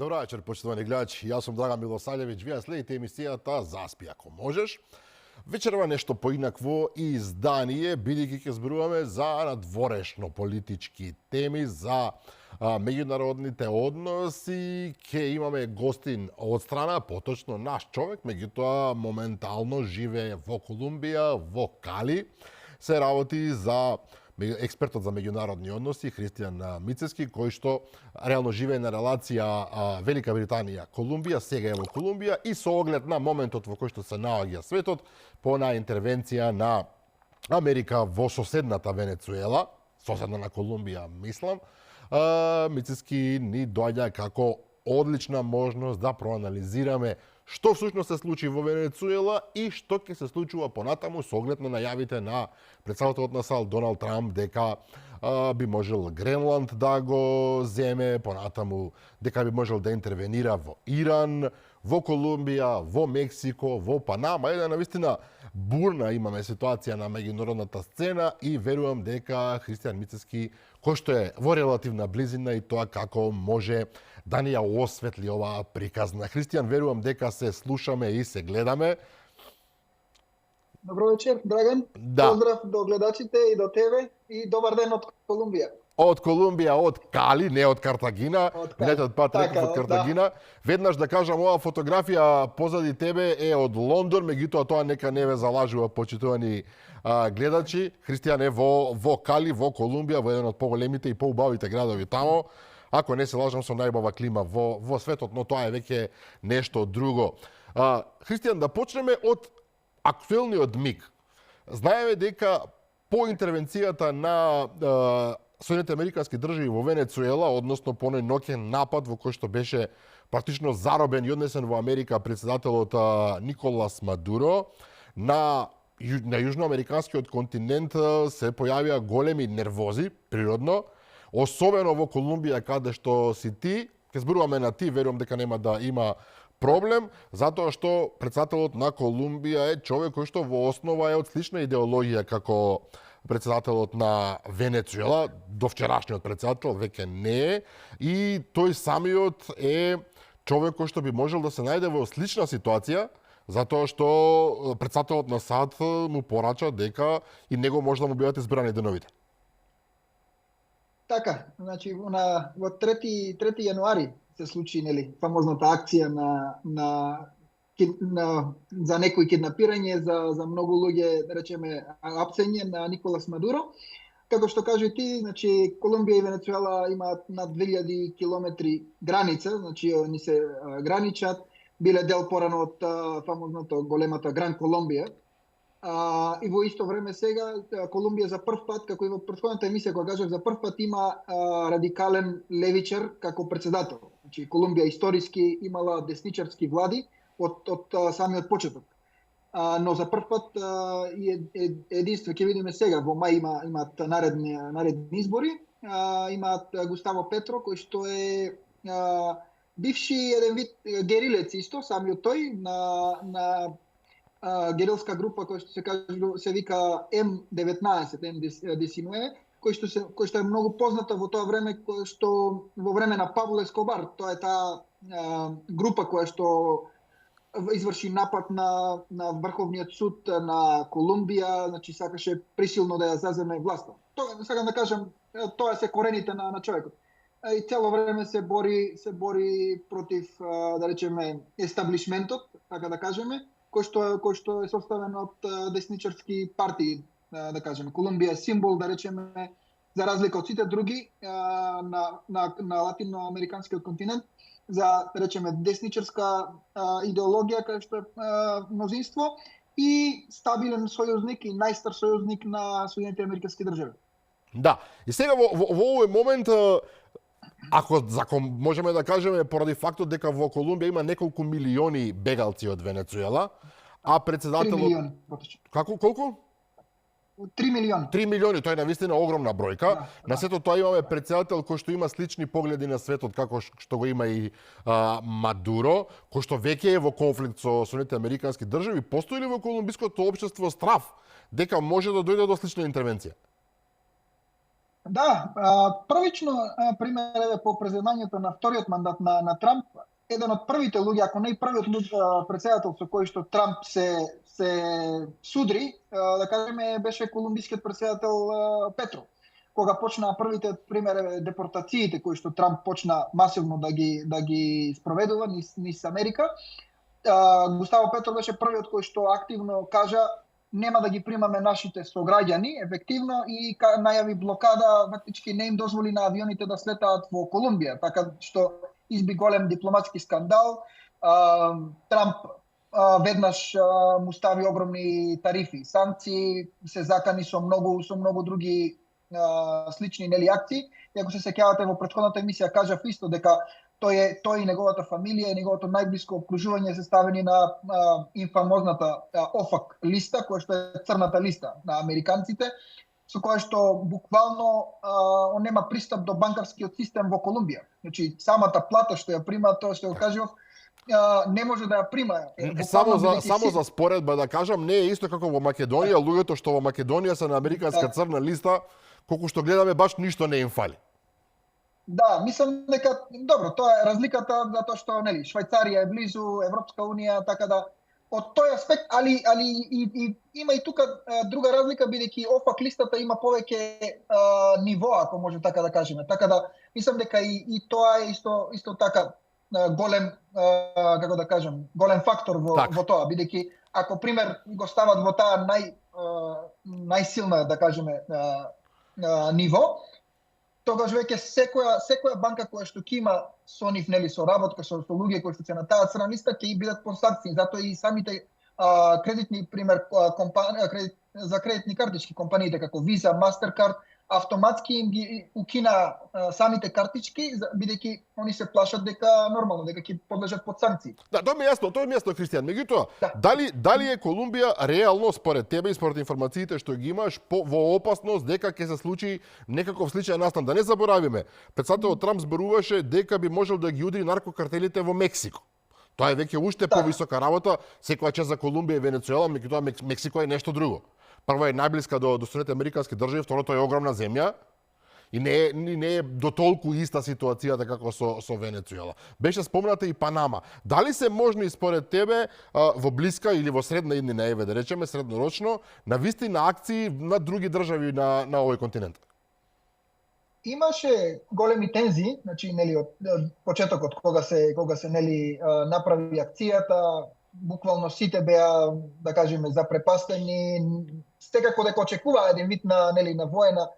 Добро вечер, почитувани гледачи. Јас сум Драган Милосављевиќ. Вие следите емисијата Заспи ако можеш. Вечерва нешто поинакво издание, бидејќи ќе зборуваме за надворешно политички теми, за меѓународните односи. Ќе имаме гостин од страна, поточно наш човек, меѓутоа моментално живее во Колумбија, во Кали. Се работи за експертот за меѓународни односи Христијан Мицевски, кој што реално живее на релација Велика Британија Колумбија, сега е во Колумбија и со оглед на моментот во кој што се наоѓа светот по на интервенција на Америка во соседната Венецуела, соседна на Колумбија, мислам, Мицевски ни доаѓа како одлична можност да проанализираме што всушност се случи во Венецуела и што ќе се случува понатаму со оглед на најавите на претседателот на САД Доналд Трамп дека би можел Гренланд да го земе, понатаму дека би можел да интервенира во Иран, во Колумбија, во Мексико, во Панама. Една навистина бурна имаме ситуација на меѓународната сцена и верувам дека Христијан Мицевски, кој што е во релативна близина и тоа како може да ни ја осветли оваа приказна. Христијан, верувам дека се слушаме и се гледаме. Добро вечер, Драган. Да. Поздрав до гледачите и до тебе и добар ден од Колумбија. Од Колумбија, од Кали, не од Картагина. Минатиот пат реков од Картагина. Да. Веднаш да кажам, оваа фотографија позади тебе е од Лондон, меѓутоа тоа нека не ве залажува, почитувани гледачи. Христијан е во Кали, во Колумбија, во еден од поголемите и поубавите градови тамо. Ако не се лажам, со најбава клима во светот, но тоа е веќе нешто друго. Христијан, да почнеме од актуелниот миг. Знаеме дека по интервенцијата на Соединетите Американски држави во Венецуела, односно по оној ноќен напад во кој што беше практично заробен и однесен во Америка претседателот Николас Мадуро, на јужноамериканскиот континент се појавија големи нервози, природно, особено во Колумбија, каде што си ти. Ке зборуваме на ти, верувам дека нема да има проблем, затоа што претседателот на Колумбија е човек кој што во основа е од слична идеологија како претседателот на Венецуела, до вчерашниот претседател веќе не е, и тој самиот е човек кој што би можел да се најде во слична ситуација, затоа што претседателот на САД му порача дека и него може да му бидат избрани деновите. Така, значи во 3 јануари се случи, нели, фамозната акција за некои киднапирање, за многу луѓе, да речеме, апсење на Николас Мадуро. Како што кажи ти, значи Колумбија и Венецуела имаат над 2000 километри граница, значи они се граничат, биле дел порано од фамозното големата Гран Колумбија. И во исто време сега Колумбија за прв пат, како и во претходната емисија која кажав, за прв пат има радикален левичар како претседател. Значи Колумбија историски имала десничарски влади од самиот почеток. Но за прв пат единство ќе видиме сега, во мај имаат наредни избори, имаат Густаво Петро кој што е бивши еден вид герилец исто, самиот тој на герилска група кој што се вика М19, М19, кој што е многу позната во тоа време, кој што во време на Пабло Ескобар, тоа е таа група која што изврши напад на Врховниот суд на Колумбија, значи сакаше присилно да ја заземе власта. Тоа сакам да кажам, тоа се корените на човекот. И цело време се бори против, да речеме, естаблишментот, така да кажеме, кој што е составен од десничарски партии, да кажеме. Колумбија е символ, да речеме, за разлика од сите други на латиноамериканскиот континент, за, да речеме, десничарска идеологија кај што е мнозинство и стабилен сојузник и најстар сојузник на Соединетите Американски држави. Да. И сега во овој момент, ако можеме да кажеме поради фактот дека во Колумбија има неколку милиони бегалци од Венецуела, а претседателот 3 милиони. Колку? 3 милиони. 3 милиони, тоа е навистина огромна бројка. Да, на сето тоа имаме претседател кој што има слични погледи на светот како што го има и Мадуро, кој што веќе е во конфликт со Соединетите Американски држави. Постои ли во колумбиското општество страв дека може да дојде до слична интервенција? Да, првично, пример еве по преземањето на вториот мандат на Трамп, еден од првите луѓе, ако не и првиот претседател со кој што Трамп се судри, да кажеме, беше колумбискиот претседател Петро. Кога почнаа првите пример депортациите кои што Трамп почна масивно да ги спроведува низ Америка, Густаво Петро беше првиот кој што активно кажа нема да ги примаме нашите сограѓани ефективно и најави блокада, фактички не им дозволи на авионите да слетаат во Колумбија, така што изби голем дипломатски скандал. Трамп веднаш му стави огромни тарифи, санкции, се закани со многу други слични акции. И ако се сеќавате во претходната емисија кажав исто дека тој и неговата фамилија и неговото најблиско обкружување се ставени на инфамозната ОФАК листа, која што е црната листа на американците, со која што буквално он нема пристап до банкарскиот систем во Колумбија. Значи самата плата што ја прима, тоа што го кажав, не може да ја прима. Само за споредба да кажам, не е исто како во Македонија, луѓето што во Македонија се на американска црна листа, колку што гледаме баш ништо не им фали. Да, мислам дека добро, тоа е разликата затоа што нели Швајцарија е близу, Европска унија, така да од тој аспект, али има и тука друга разлика бидејќи ОФАК листата има повеќе нивоа, ако може така да кажеме. Така да мислам дека и тоа е исто така голем како да кажам, голем фактор во тоа, бидејќи ако пример го стават во таа најсилна да кажеме ниво, тогаш веќе секоја банка која што ќе има со нив нели соработка со луѓе кои што се на таа црна листа ќе бидат под санкции. Затоа и самите кредитни пример за кредитни картички компаниите како Visa, Mastercard автоматски им ги укина самите картички бидејќи они се плашат дека нормално дека ќе подлежат под санкции. Да, тоа ми е јасно, Кристијан. Меѓутоа, дали е Колумбија реално според тебе и според информациите што ги имаш во опасност дека ќе се случи некаков сличаен настан? Да не заборавиме, председателот Трамп зборуваше дека би можел да ги удри наркокартелите во Мексико. Тоа е веќе уште повисока работа, секоја чест за Колумбија и Венецуела, меѓутоа Мексико е нешто друго. Прво е најблиска до Соединетите американски држави, второто е огромна земја и не е до толку иста ситуацијата како со Венецуела. Беше спомната и Панама. Дали се можни според тебе во блиска или во средна иднина, еве да речеме среднорочно, навистина акции на други држави на овој континент? Имаше големи тензии, значи нели од почетокот кога се нели направи акцијата, буквално сите беа, да кажеме, запрепастени, секако дека очекуваа еден вид на воена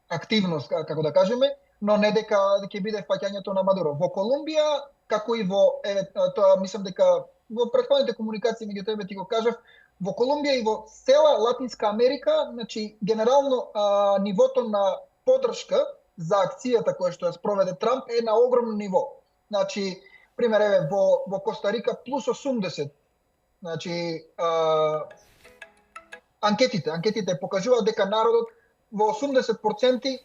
активност, како да кажеме, но не дека ќе биде фаќањето на Мадуро. Во Колумбија, како и тоа мислам дека во претходните комуникации меѓу тебе ти го кажав, во Колумбија и во цела Латинска Америка, значи генерално нивото на поддршка за акцијата која што ја спроведе Трамп е на огромно ниво. Значи пример еве во Коста Рика плюс 80. Значи анкетите покажуваат дека народот во 80%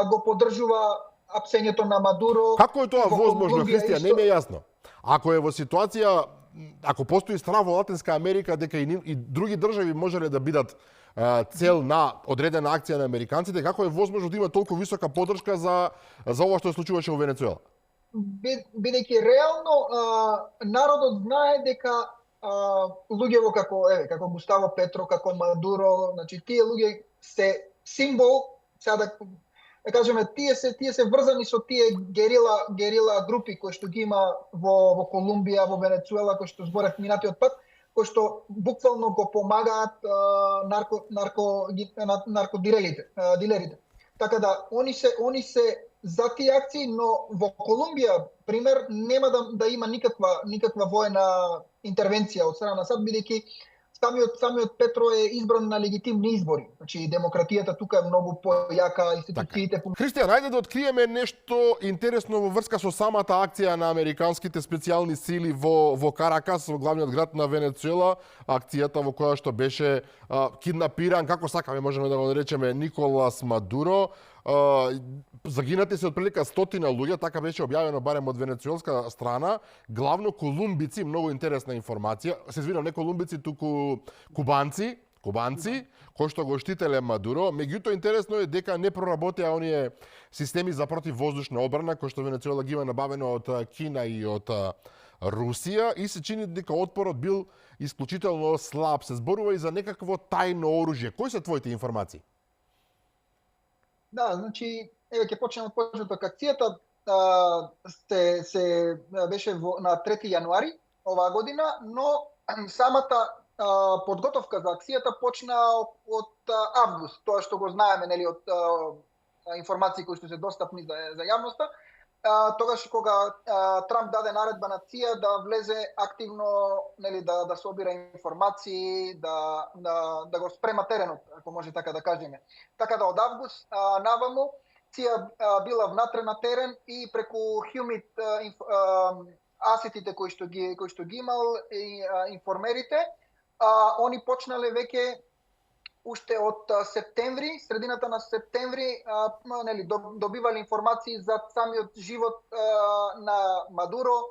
го поддржува апсењето на Мадуро. Како е тоа возможно, Кристијан? Не ми е јасно. Ако е во ситуација, ако постои страв во Латинска Америка дека и други држави можеле да бидат цел на одредена акција на американците, како е возможно да има толку висока поддршка за ова што се случуваше во Венецуела? Бидејќи реално народот знае дека луѓево како Густаво Петро, како Мадуро, значи тие луѓе се символ, сега да кажеме, тие се врзани со тие герила групи кои што ги има во Колумбија, во Венецуела, кои што зборев минатиот пат, кои што буквално го помагаат наркодилерите. Така да они се за тие акции, но во Колумбија, пример, нема да има никаква воена интервенција од страна на САД, бидејќи самиот Петро е избран на легитимни избори. Значи демократијата тука е многу појака, институциите. Кристијан, ајде да откриеме нешто интересно во врска со самата акција на американските специјални сили во Каракас, во главниот град на Венецуела, акцијата во која што беше киднапиран, како сакаме можеме да го наречеме, Николас Мадуро. Загинати се отприлика 100 луѓе, така беше објавено барем од венецуелска страна, главно колумбици, многу интересна информација. Се извинам, не колумбици, туку кубанци кубанци, кои што го штителе Мадуро. Меѓутоа интересно е дека не проработеа оние системи за противвоздушна одбрана кои што Венецуела ги има набавено од Кина и од Русија и се чини дека отпорот бил исклучително слаб. Се зборува и за некакво тајно оружје. Кои се твоите информации? Да, значи, еве ќе почнеме од почеток. Акцијата се беше на 3 јануари оваа година, но самата подготовка за акцијата почна од август. Тоа што го знаеме, нели, од информации кои што се достапни за јавноста. Тогаш кога Трамп даде наредба на ЦИА да влезе активно, нели, да собира информации, да го спрема теренот, ако може така да кажеме. Така да од август наваму ЦИА била внатре на терен и преку Humid асетите кои што ги имал и информерите, они почнале веќе уште од септември, средината на септември, нели, добивале информации за самиот живот на Мадуро,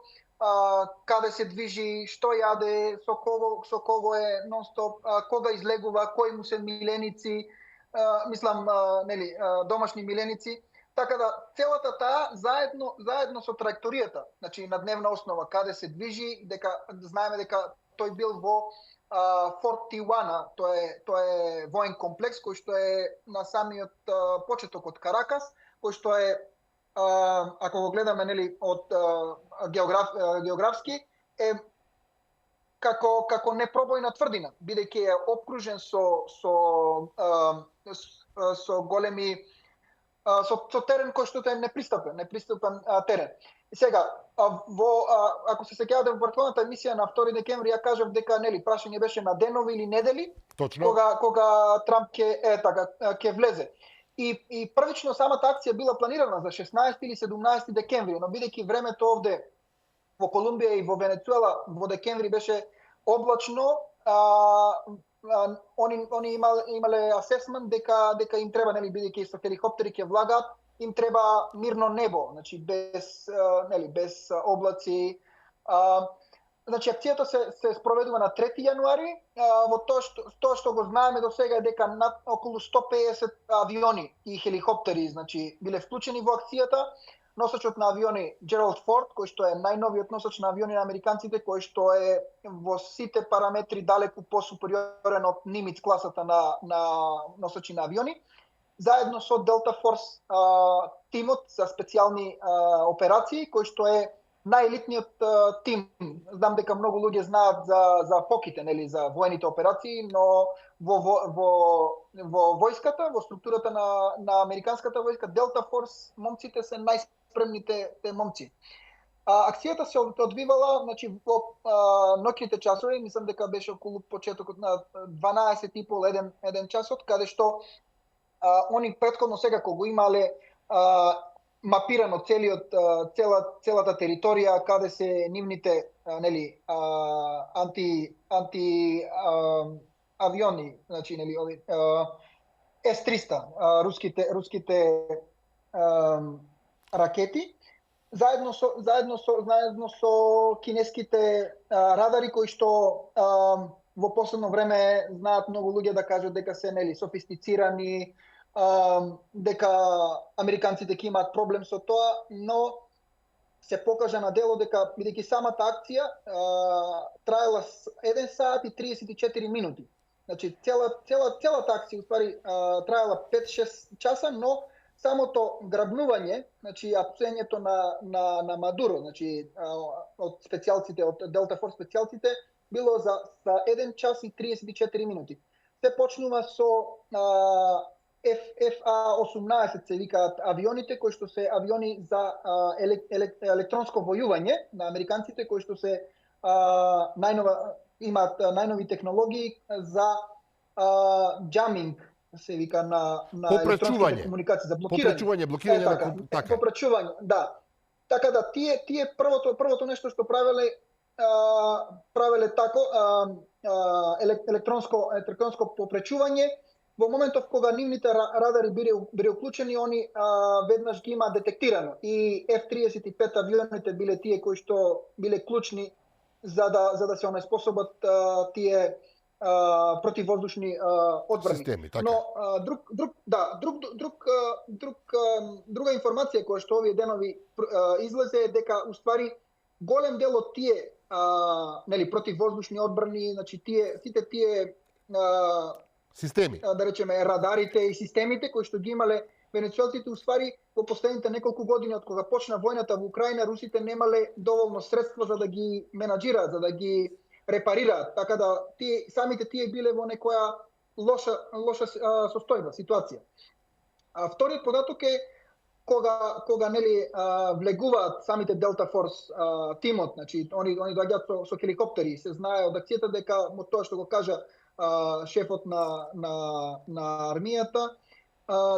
каде се движи, што јаде, со кого е нон-стоп, кога излегува, кои му се миленици, нели, домашни миленици. Така да целата таа заедно со траекторијата, значи на дневна основа каде се движи, дека знаеме дека тој бил во Форт Тиуана, тоа е воен комплекс кој што е на самиот почеток од Каракас, кој што е, ако го гледаме, нели, од географски, е како непробојна тврдина, бидејќи е опкружен со големи со терен кој што е непристапен терен. И сега, ако се сеќавате во претходната емисија на 2 декември, ја кажав дека, нели, прашање беше на денови или недели, точно, кога Трамп ќе влезе. И првично самата акција била планирана за 16 или 17 декември, но бидејќи времето овде во Колумбија и во Венецуела во декември беше облачно, они имале асесмент дека им треба, нели, бидејќи со хеликоптери ќе влагаат, им треба мирно небо, значи без облаци. Значи акцијата се спроведува на 3 јануари, во тоа што го знаеме до сега е дека над околу 150 авиони и хеликоптери, значи, биле вклучени во акцијата. Носачот на авиони Джералд Форд, кој што е најновиот носач на авиони на американците, кој што е во сите параметри далеку посупериорен од Нимец класата на носачи на авиони, заедно со Делта Форс тимот за специјални операции, кој што е најелитниот тим. Знам дека многу луѓе знаат за ФОКите, нели, за воените операции, но во војската, во структурата на американската војска, Делта Форс момците се најспремните момци. Акцијата се одвивала, значи, во ноќните часови, мислам дека беше околу почетокот на 12:30 еден часот, каде што они претходно сега кога го имале мапирано целата територија каде се нивните, нели, анти авиони, значи, нели, ови С-300, руските ракети, заедно со кинеските радари кои што во последно време знаат многу луѓе да кажат дека се, нели, софистицирани, дека американците ќе имаат проблем со тоа, но се покажа на дело дека, бидејќи самата акција траела 1 сат и 34 минути. Значи целата акција уствари траела 5-6 часа, но самото грабнување, значи апсењето на Мадуро, значи од специјалците, од Делта Форс специјалците, било за 1 час и 34 минути. Се почнува со FA-18 се викаат авионите, кои што се авиони за електронско војување на американците, кои што се имаат најнови технологии за джаминг, се вика на електронските комуникации, за блокирање. Блокирање, така. Попречување, да. Така да тие првото нешто што правеле тако електронско попречување. Во моментов кога нивните радари биле уклучени, они веднаш ги има детектирано. И F-35 авионите биле тие кои што биле клучни за да се онеспособат тие противвоздушни одбрани. Системи, така. Но друга информација која што овие денови излезе е дека уствари голем дел од тие нели противвоздушни одбрани, значи сите тие системи, да речеме радарите и системите кои што ги имале венецуелците, уствари во последните неколку години од кога почна војната во Украина, русите немале доволно средства за да ги менаџираат, за да ги репарираат, така да самите тие биле во некоја лоша состојба, ситуација. Вториот податок е кога нели влегуваат самите Delta Force тимот, значи они доаѓаат со хеликоптери, се знае од акцијата дека тоа што го кажа шефот на армијата,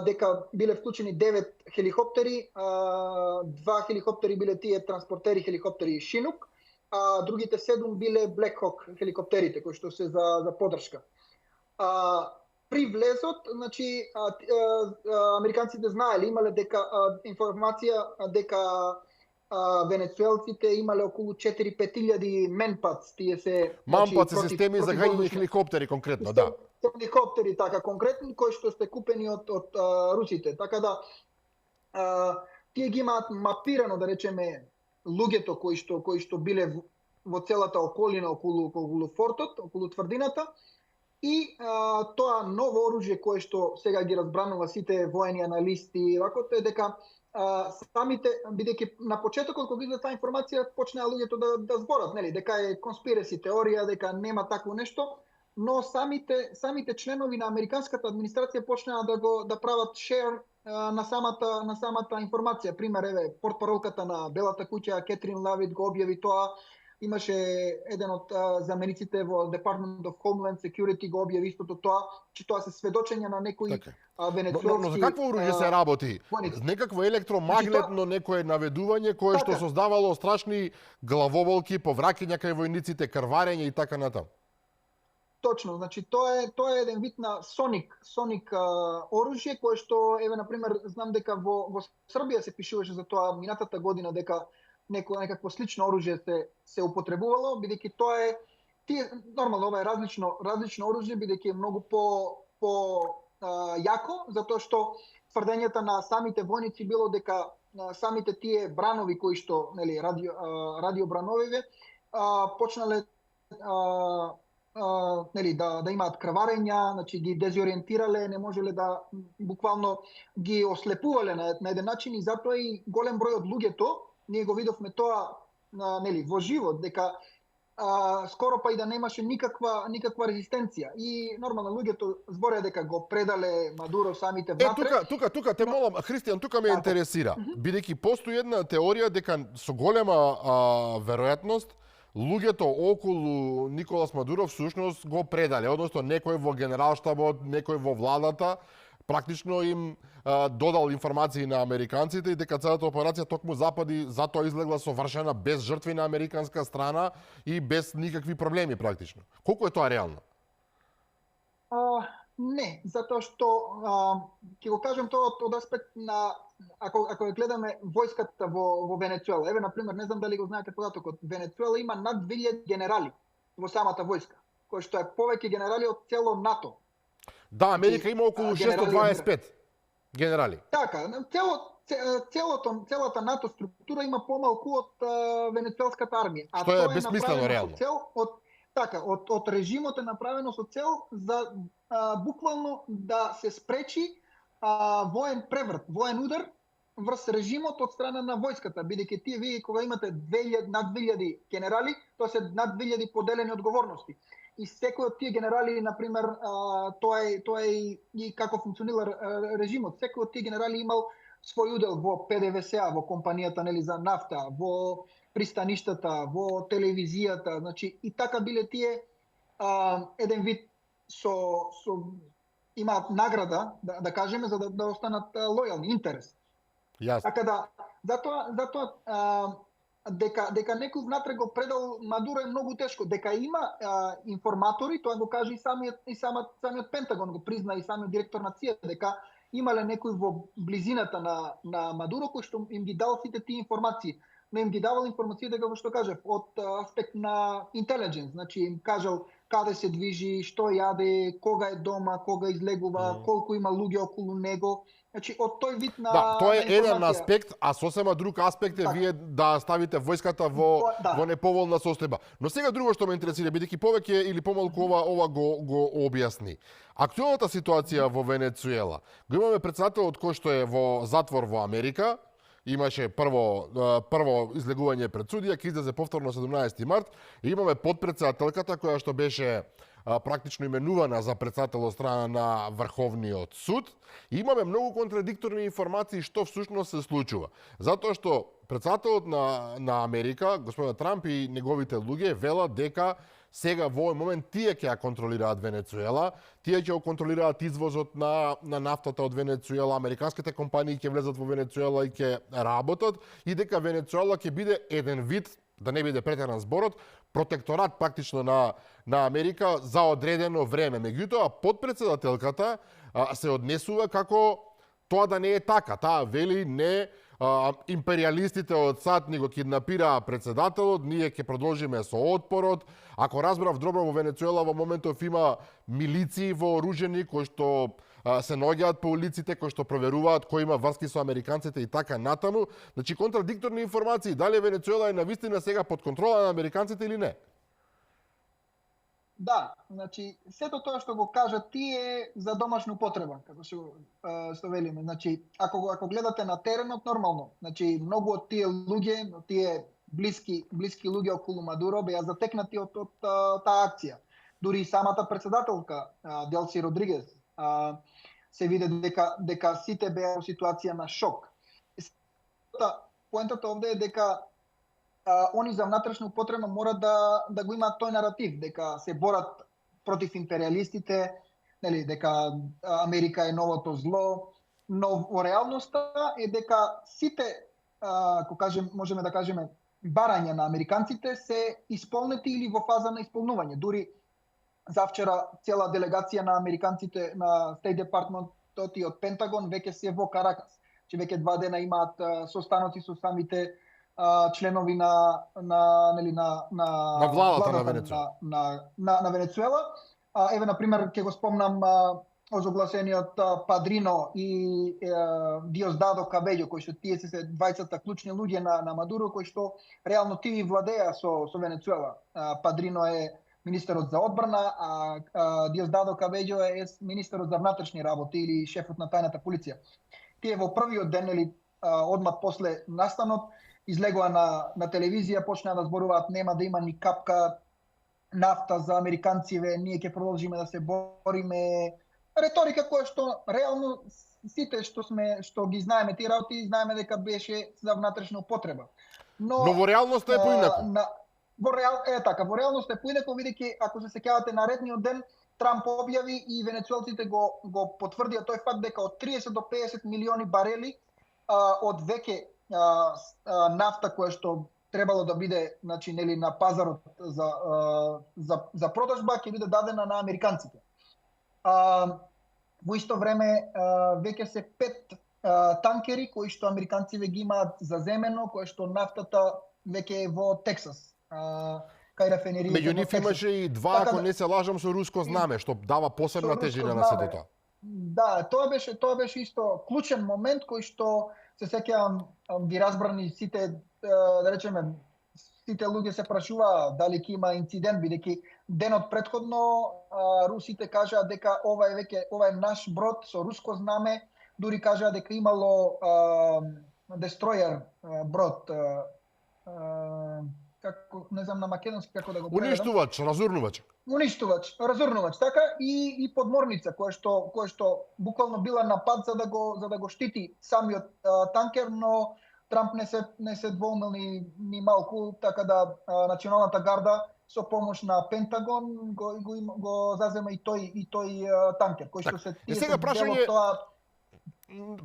дека биле вклучени 9 хеликоптери, 2 хеликоптери биле тие транспортери хеликоптери Шинук, а другите 7 биле Black Hawk хеликоптерите кои што се за поддршка. При влезот, значи американците знаеле, имале дека информација дека венецуелците имале околу 4-5 менпац, тие се манпаци системи за гаѓање хеликоптери конкретно, да. Хеликоптери така конкретно кои што се купени од русите, така да тие ги имаат мапирано, да речеме, луѓето кои што биле во целата околина околу фортот, околу тврдината, и тоа ново оружје кое што сега ги разбранува сите воени аналисти, вакото е дека самите, бидејќи на почетокот кога излезе таа информација почнаа луѓето да зборат, нели, дека е конспираси теорија, дека нема такво нешто, но самите членови на американската администрација почнаа да прават шер на самата информација. Пример, еве, портпаролката на Белата куќа Кетрин Лавит го објави тоа. Имаше еден од замениците во Department of Homeland Security го објави истото тоа, че тоа се сведочења на некои венецуелски. Но за какво оружје се работи? Некакво електромагнетно некое наведување кое што создавало страшни главоболки, повраќања кај војниците, крварење и така натаму. Точно, значи тоа е еден вид на соник оружје кое што еве на пример знам дека во Србија се пишуваше за тоа минатата година дека некакво слично оружје се употребувало, бидејќи тоа е нормално ова е различно оружје, бидејќи е многу по јако, затоа што тврдењата на самите војници било дека самите тие бранови кои што нели радиобрановиве почнале нели да имаат крварења, значи ги дезориентирале, не можеле да буквално ги ослепувале на еден начин и затоа и голем број од луѓето, ние го видовме тоа нели во живот, дека скоро па и да немаше никаква резистенција. И нормално луѓето збореа дека го предале Мадуро самите внатре. Тука те молам, Христијан, тука ме интересира, бидејќи постои една теорија дека со голема веројатност луѓето околу Николас Мадуро всушност го предале, односно некој во генералштабот, некој во владата, практично им додал информации на американците и дека целата операција токму запади затоа излегла совршена без жртви на американска страна и без никакви проблеми практично. Колку е тоа реално? Не, затоа што ќе го кажам тоа од аспект на ако ја гледаме војската во Венецуела. Еве на пример, не знам дали го знаете податокот, Венецуела има над 2000 генерали во самата војска, кој што е повеќе генерали од цело НАТО. Да, Америка има околу 625 генерали. Така, целата НАТО структура има помалку од венецуелската армија. Што е бесмислено реално. Од режимот е направено со цел за буквално да се спречи воен преврт, воен удар врз режимот од страна на војската, бидејќи тие вие кога имате над 2000 генерали, тоа се над 2000 поделени одговорности. И секој од тие генерали, на пример, тоа е и како функционира режимот. Секој од тие генерали имал свој удел во ПДВСА, во компанијата нели за нафта, во пристаништата, во телевизијата, значи и така биле тие еден вид имаат награда, да кажеме, за да останат лојални, интерес. Јасно. Така да затоа дека некој внатре го предал Мадуро е многу тешко. Дека има информатори, тоа го каже и самиот Пентагон го призна и самиот директор на ЦИА, дека имале некој во близината на Мадуро кој што им ги дал сите тие информации. Но им ги давал информации дека што кажав од аспект на интелидженс, значи им кажал каде се движи, што јаде, кога е дома, кога излегува, колку има луѓе околу него. Значи, од тој вид на Да, тоа е еден информација. аспект, а сосема друг аспект е Така. вие да ставите војската во Да. во неповолна состојба. Но сега друго што ме интересира, бидејќи повеќе или помалку ова го објасни. Актуелната ситуација во Венецуела. Го имаме претседателот кој што е во затвор во Америка. Имаше прво излегување пред судија, ќе излезе повторно 17 март. И имаме подпредседателката која што беше практично именувана за председател од страна на Врховниот суд. И имаме многу контрадикторни информации што всушност се случува. Затоа што председателот на Америка, господин Трамп и неговите луѓе велат дека сега во овој момент тие ќе ја контролираат Венецуела, тие ќе го контролираат извозот на нафтата од Венецуела, американските компании ќе влезат во Венецуела и ќе работат и дека Венецуела ќе биде еден вид, да не биде претеран зборот, протекторат практично на Америка за одредено време. Меѓутоа, подпредседателката се однесува како тоа да не е така. Таа вели не, империалистите од САД ни го киднапираа председателот, ние ќе продолжиме со отпорот. Ако разбрав добро, во Венецуела во моментов има милиции вооружени кои што се наоѓаат по улиците, кои што проверуваат кој има врски со американците и така натаму. Значи, контрадикторни информации, дали Венецуела е навистина сега под контрола на американците или не? Да, значи, сето тоа што го кажа ти е за домашна употреба, како што велиме. Значи, ако гледате на теренот, нормално. Значи, многу од тие луѓе, од тие блиски луѓе околу Мадуро беа затекнати од таа акција. Дури и самата председателка Делси Родригес се виде дека сите беа во ситуација на шок. Поентата овде е дека они за внатрешна употреба мора да го имаат тој наратив, дека се борат против империалистите, нели, дека Америка е новото зло, но во реалноста е дека сите, можеме да кажеме, барања на американците се исполнети или во фаза на исполнување. Дури завчера цела делегација на американците на State Department и од Пентагон веќе се во Каракас. Че веќе 2 дена имаат состаноци со самите членови на владата на Венецуела. На Венецуела. Еве, например, ќе го спомнам озогласениот Падрино и Диосдадо Кабељо, кои што тие се двајцата клучни луѓе на Мадуро, кои што реално тие владеа со Венецуела. Падрино е министерот за одбрана, а Диосдадо Кабељо е министерот за внатрешни работи или шефот на тајната полиција. Тие во првиот ден, или одмат после настанот, излегоа на телевизија, почнаа да зборуваат нема да има ни капка нафта за американциве, ние ќе продолжиме да се бориме. Реторика која што реално сите што ги знаеме тие работи, знаеме дека беше за внатрешна употреба. Но во реалноста е поинаку. Во реалноста е поинаку, бидејќи ако се сеќавате наредниот ден Трамп објави и венецуелците го потврдија тој факт дека од 30 до 50 милиони барели од веќе нафта која што требало да биде, значи, нели, на пазарот за продажба ќе биде дадена на американците. Во исто време веќе се 5 танкери кои што американците ги имаат заземено, кои што нафтата веќе е во Тексас. Кај рафинериите. Меѓу нив имаше и 2, ако не се лажам, со руско знаме, што дава посебна тежина на сето тоа. Да, тоа беше исто клучен момент кој што се сеќавам ги разбрани сите, да речеме, сите луѓе се прашуваа дали ќе има инцидент, бидејќи денот претходно русите кажаа дека ова е наш брод со руско знаме, дури кажаа дека имало дестројер брод, како, не знам на македонски како да го преведам. Разурнувач, така, и подморница која што буквално била на пат за да го штити самиот танкер, но Трамп не се двоумил ни малку, така да националната гарда со помош на Пентагон го зазема и тој танкер, кој што се тие сега прашање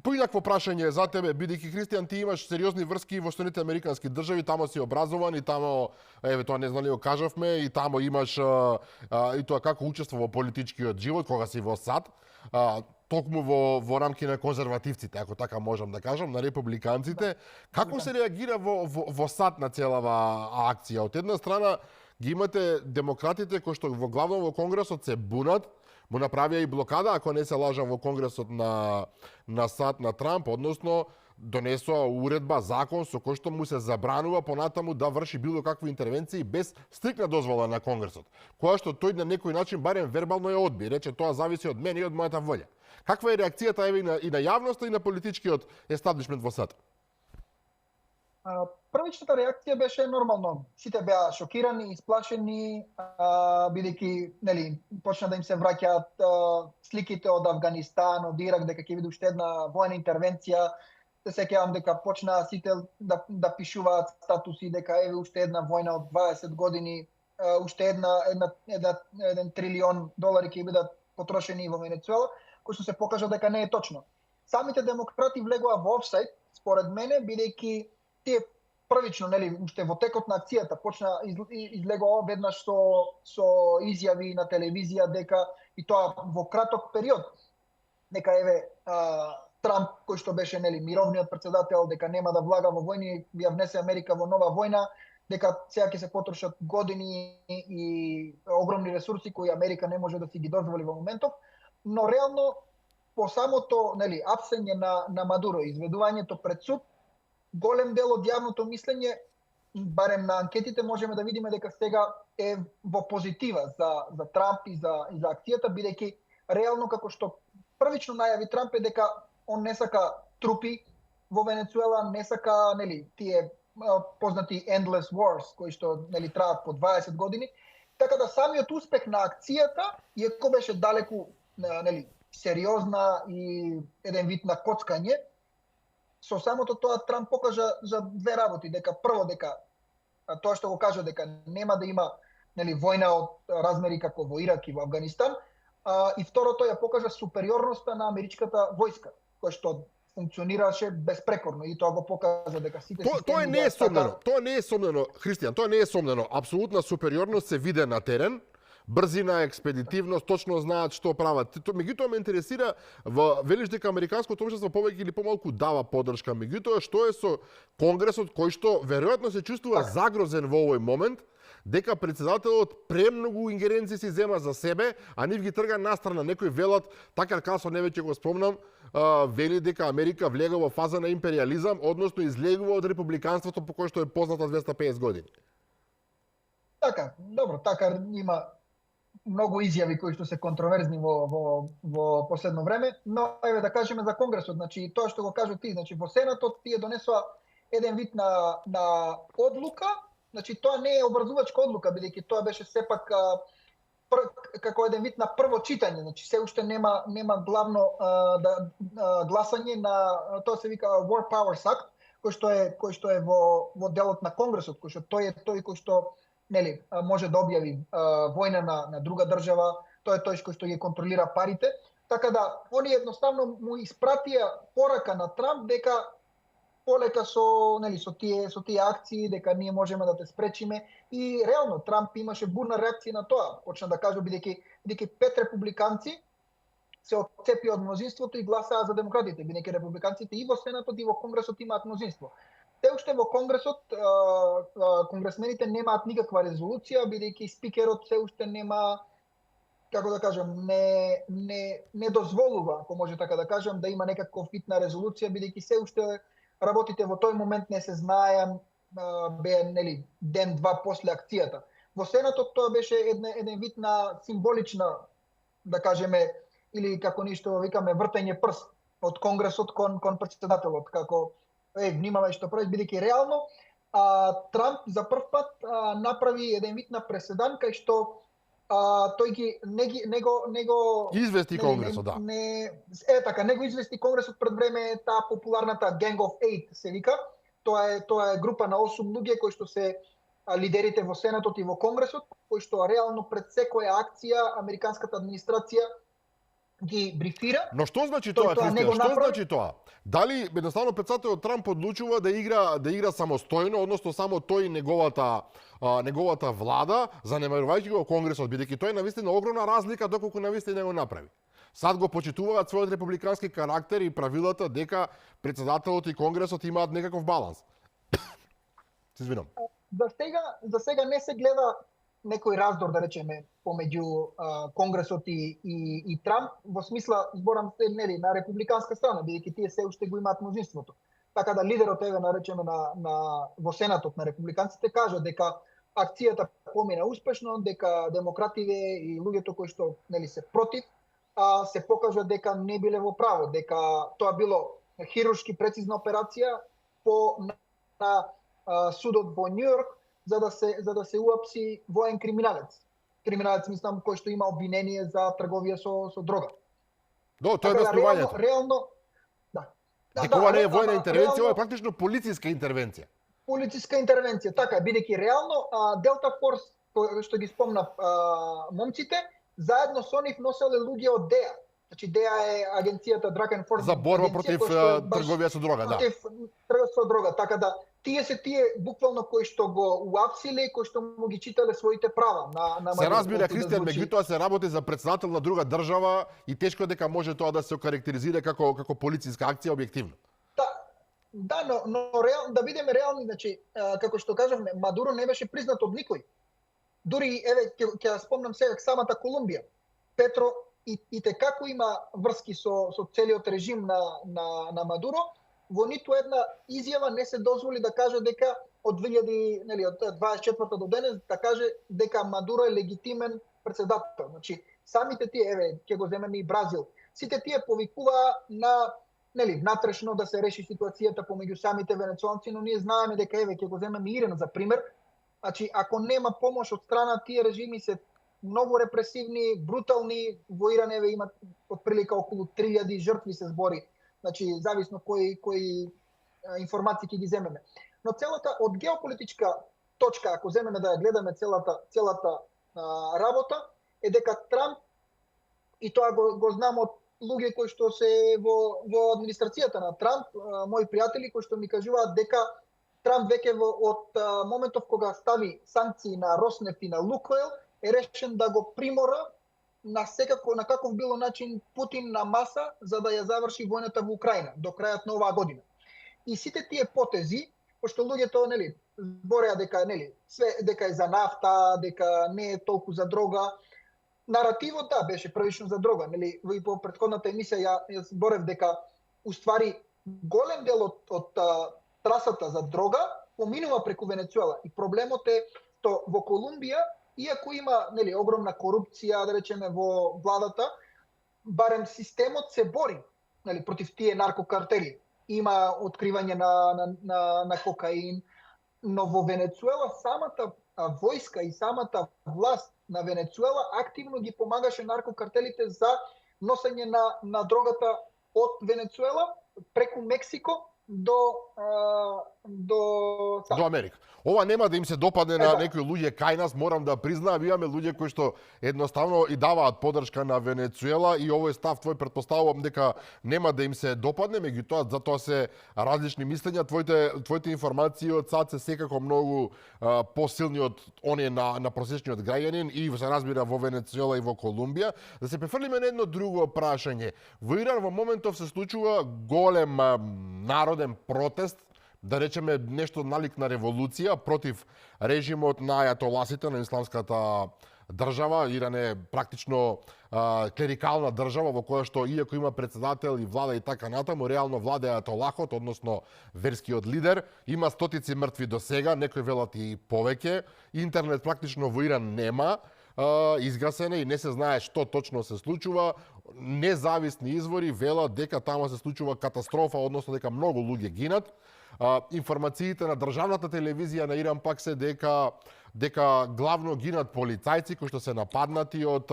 поинакво прашање за тебе, бидејќи Кристијан, ти имаш сериозни врски во Соединетите американски држави, тамо си образован и тамо, еве тоа не знам ли го кажавме, и тамо имаш и тоа како учество во политичкиот живот кога си во САД, токму во рамки на конзервативците, ако така можам да кажам, на републиканците. Како се реагира во САД на целава акција? Од една страна ги имате демократите кои што во главно во Конгресот се бунат, му направија и блокада, ако не се лажам, во Конгресот на САД на Трамп, односно донесоа уредба, закон со кој што му се забранува понатаму да врши било какви интервенции без стрикна дозвола на Конгресот, која што тој на некој начин барем вербално ја одби, рече тоа зависи од мене и од мојата волја. Каква е реакцијата и на јавноста и на политичкиот естаблишмент во САД? Првичната реакција беше нормално. Сите беа шокирани, исплашени, бидејќи нели почна да им се враќаат сликите од Авганистан, од Ирак, дека ќе биде уште една војна интервенција. Се сеќавам дека почнаа сите да пишуваат статуси дека еве уште една војна од 20 години, уште еден трилион долари ќе бидат потрошени во Венецуела, кој што се покажа дека не е точно. Самите демократи влегоа во офсайд, според мене, бидејќи тие првично, нели, уште во текот на акцијата почна излегоа веднаш со изјави на телевизија дека и тоа во краток период дека еве Трамп, кој што беше нели мировниот претседател, дека нема да влага во војни, ја внесе Америка во нова војна, дека сега ќе се потрошат години и огромни ресурси кои Америка не може да си ги дозволи во моментов, но реално по самото нели апсење на Мадуро, изведувањето пред суд, голем дел од јавното мислење, барем на анкетите, можеме да видиме дека сега е во позитива за Трамп и за акцијата, бидејќи реално како што првично најави Трамп е дека он не сака трупи во Венецуела, не сака нели тие познати endless wars кои што нели траат по 20 години, така да самиот успех на акцијата, иако беше далеку нели сериозна и еден вид на коцкање, со самото тоа Трамп покажа за две работи, дека прво дека тоа што го кажа дека нема да има нели војна од размери како во Ирак и во Авганистан, и второто ја покажа супериорноста на америчката војска, која што функционираше безпрекорно и тоа го показа дека сите системи тоа не е сомнено, тоа не е сомнено, Христијан, тоа не е сомнено. Апсолутна супериорност се виде на терен. Брзина, експедитивност, точно знаат што прават. Меѓутоа ме интересира, велиш дека американското општество повеќе или помалку дава поддршка, меѓутоа што е со Конгресот кој што веројатно се чувствува загрозен во овој момент, дека председателот премногу ингеренции си зема за себе, а нив ги трга настрана. Некои велат, Такер Карлсон, не веќе го спомнам, вели дека Америка влега во фаза на империализам, односно излегува од републиканството по кој што е позната 250 години. Така, добро, така има многу изјави кои што се контроверзни во последно време, но еве да кажеме за Конгресот, значи тоа што го кажа ти, значи во Сенатот тие донесоа еден вид на одлука, значи тоа не е образувачка одлука, бидејќи тоа беше сепак како еден вид на прво читање, значи се уште нема главно гласање на тоа се вика War Powers Act, кој што е во делот на Конгресот, кој што тој кој што нели може да објави војна на друга држава, тој е тој кој што ги контролира парите, така да они едноставно му испратија порака на Трамп дека полека со тие акции, дека ние можеме да те спречиме, и реално Трамп имаше бурна реакција на тоа, почна да кажа бидејќи 5 републиканци се отцепија од мнозинството и гласаа за демократите, бидејќи републиканците и во Сенатот и во Конгресот имаат мнозинство. Те уште во Конгресот конгресмените немаат никаква резолуција, бидејќи спикерот се уште нема, како да кажам, не дозволува, ако може така да кажам, да има некаков вид на резолуција, бидејќи се уште работите во тој момент не се знаеа, беа нели ден-два после акцијата. Во Сенатот тоа беше еден вид на символична, да кажеме, или како ништо викаме вртење прст од Конгресот кон претседателот, како внимавај што правиш, бидејќи реално Трамп за прв пат направи еден вид на преседан кај што тој ги него извести Конгресот, да. Така, него извести Конгресот пред време таа популарната Gang of 8 се вика. Тоа е група на 8 луѓе кои што се лидерите во Сенатот и во Конгресот, кои што реално пред секоја акција американската администрација ги брифира. Но што значи тоа, Христијан? Што значи тоа? Дали едноставно председателот Трамп одлучува да игра самостојно, односно само тој и неговата влада, занемарувајќи го Конгресот, бидејќи тој навистина огромна разлика доколку навистина го направи. Сад го почитуваат својот републикански карактер и правилата дека председателот и Конгресот имаат некаков баланс. Се извинам. За сега не се гледа некој раздор, да речеме, помеѓу Конгресот и Трамп, во смисла, зборам се, нели, на републиканска страна, бидејќи тие се уште го имаат мнозинството. Така да лидерот, еве, наречеме во Сенатот на републиканците, кажа дека акцијата помина успешно, дека демокративе и луѓето кои што, нели, се против, се покажа дека не биле во право, дека тоа било хируршки прецизна операција на судот во Њу Јорк за да се уапси воен криминалец. Криминалец, мислам, кој што има обвинение за трговија со дрога. Тоа е настојувањето. Реално, дека ова не е воена интервенција, ова е практично полициска интервенција. Полициска интервенција, така, бидејќи реално Делта Форс, што ги спомнав момците, заедно со нив носеле луѓе од ДЕА. Значи ДЕА е агенцијата Drug Enforcement за борба против трговија со дрога, да. Против трговија со дрога, така да тие се буквално кои што го уапсиле, кои што му ги читале своите права на се разбира, Кристијан, меѓутоа се работи за председател на друга држава и тешко е дека може тоа да се окарактеризира како полициска акција објективно. Да, но да бидеме реални, значи, како што кажавме, Мадуро не беше признат од никој. Дури, еве, ќе спомнам сега самата Колумбија. Петро и те како има врски со целиот режим на Мадуро, во ниту една изјава не се дозволи да каже дека од 24 до денес да каже дека Мадуро е легитимен председател. Значи, самите тие, еве, ќе го земеме и Бразил, сите тие повикуваа на внатрешно да се реши ситуацијата помеѓу самите венецуелци, но ние знаеме дека, еве, ќе го земеме Иран за пример. Значи, ако нема помош од страна, тие режими се многу репресивни, брутални. Во Иран, еве, имат отприлика околу 3000 жртви се збори. Значи, зависно кои информации ќе ги земеме. Но целата, од геополитичка точка, ако земеме да ја гледаме целата работа, е дека Трамп, и тоа го знам од луѓе кои што се во администрацијата на Трамп, мои пријатели кои што ми кажуваат дека Трамп веќе од моментов кога стави санкции на Роснефт и на Лукойл, е решен да го примора на каков било начин Путин на маса за да ја заврши војната во Украина до крајот на оваа година. И сите тие потези, пошто луѓето, нели, збореа дека, нели, све дека е за нафта, дека не е толку за дрога. Наративот, да, беше првично за дрога, нели, и по претходната емисија ја зборев дека уствари голем дел од трасата за дрога поминува преку Венецуела. И проблемот е што во Колумбија, иако има, нели, огромна корупција, да речеме, во владата, барем системот се бори, нели, против тие наркокартели. Има откривање на кокаин, но во Венецуела самата војска и самата власт на Венецуела активно ги помагаше наркокартелите за носење на дрогата од Венецуела преку Мексико до Америка. Ова нема да им се допадне на некои луѓе кај нас, морам да признаам, имаме луѓе кои што едноставно и даваат поддршка на Венецуела и овој став твој претпоставувам дека нема да им се допадне, меѓутоа затоа се различни мислења, твоите информации од САД се секако многу посилни од оние на просечниот граѓанин и се разбира во Венецуела и во Колумбија. Да се префрлиме на едно друго прашање. Во Иран во моментов се случува голем народен протест, да речеме нешто налик на револуција против режимот на ајатоласите на исламската држава. Иран е практично клерикална држава во која што иако има председател и влада и така натаму, реално влада ајатолахот, односно верскиот лидер. Има стотици мртви до сега, некои велат и повеќе. Интернет практично во Иран нема, изгасене и не се знае што точно се случува. Независни извори велат дека тама се случува катастрофа, односно дека многу луѓе гинат. Информациите на државната телевизија на Иран пак се дека главно гинат полицајци кои што се нападнати од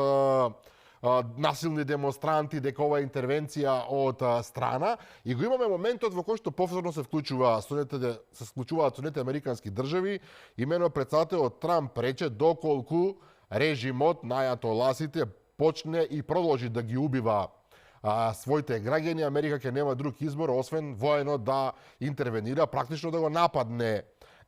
насилни демонстранти, дека ова е интервенција од страна и го имаме моментот во кој што повторно се вклучуваат Соединетите американски држави, имено председателот Трамп рече доколку режимот на ајатоласите почне и продолжи да ги убива своите граѓани, Америка ќе нема друг избор освен воено да интервенира, практично да го нападне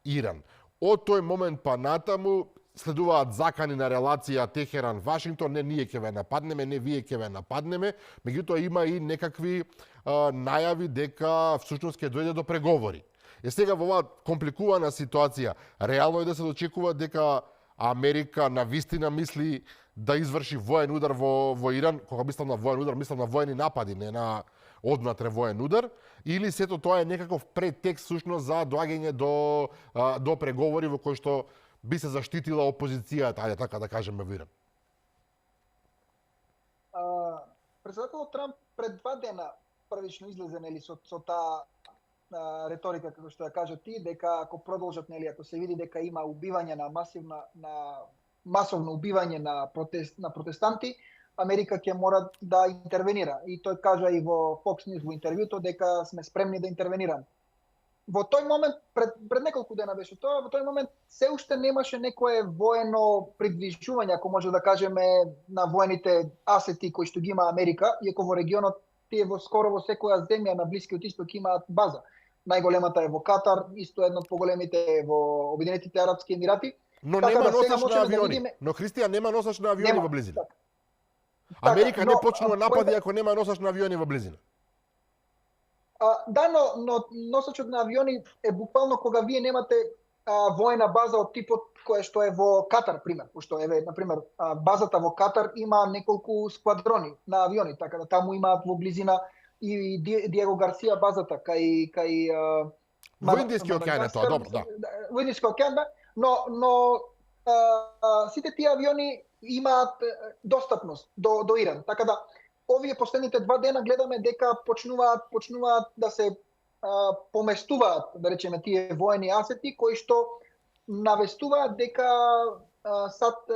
Иран. Од тој момент па натаму следуваат закани на релација Техеран-Вашингтон, не ние ќе ве нападнеме, не вие ќе ве нападнеме, меѓутоа има и некакви најави дека всушност ќе дојде до преговори. Сега во оваа компликувана ситуација, реално е да се очекува дека Америка навистина мисли да изврши воен удар во Иран, кога мислам на воен удар, мислам на воени напади, не на однатре воен удар, или сето тоа е некаков претекст сушно за доаѓање до преговори во кои што би се заштитила опозицијата, ајде така да кажеме, во Иран? Председателот Трамп пред 2 дена првично излезе со таа реторика, како што ја кажа ти, дека ако продолжат, ако се види дека има убивање масовно убивање на протестанти, Америка ќе мора да интервенира. И тој кажа и во Fox News во интервјуто дека сме спремни да интервенираме. Во тој момент, пред неколку дена беше тоа, во тој момент се уште немаше некое воено придвижување, ако може да кажеме, на воените асети кои што ги има Америка, иако во регионот тие скоро во секоја земја на Блискиот Исток имаат база. Најголемата е во Катар, исто една од поголемите е во Обединетите арапски емирати. Но нема носач на авиони. Но Христијан нема носач на авиони во близина. Америка не почнува напади ако нема носач на авиони во близина. Да, но носачот на авиони е буквално кога вие немате воена база од типот која што е во Катар, пример, пошто на пример базата во Катар има неколку сквадрони на авиони, така да таму имаат во близина и Диего Гарсија базата кај во Индискиот океан е тоа, добро, да. Во Индискиот океан, да, но сите тие авиони имаат достапност до Иран, така да овие последните 2 дена гледаме дека почнуваат да се поместуваат, да речеме, тие воени асети кои што навестуваат дека САД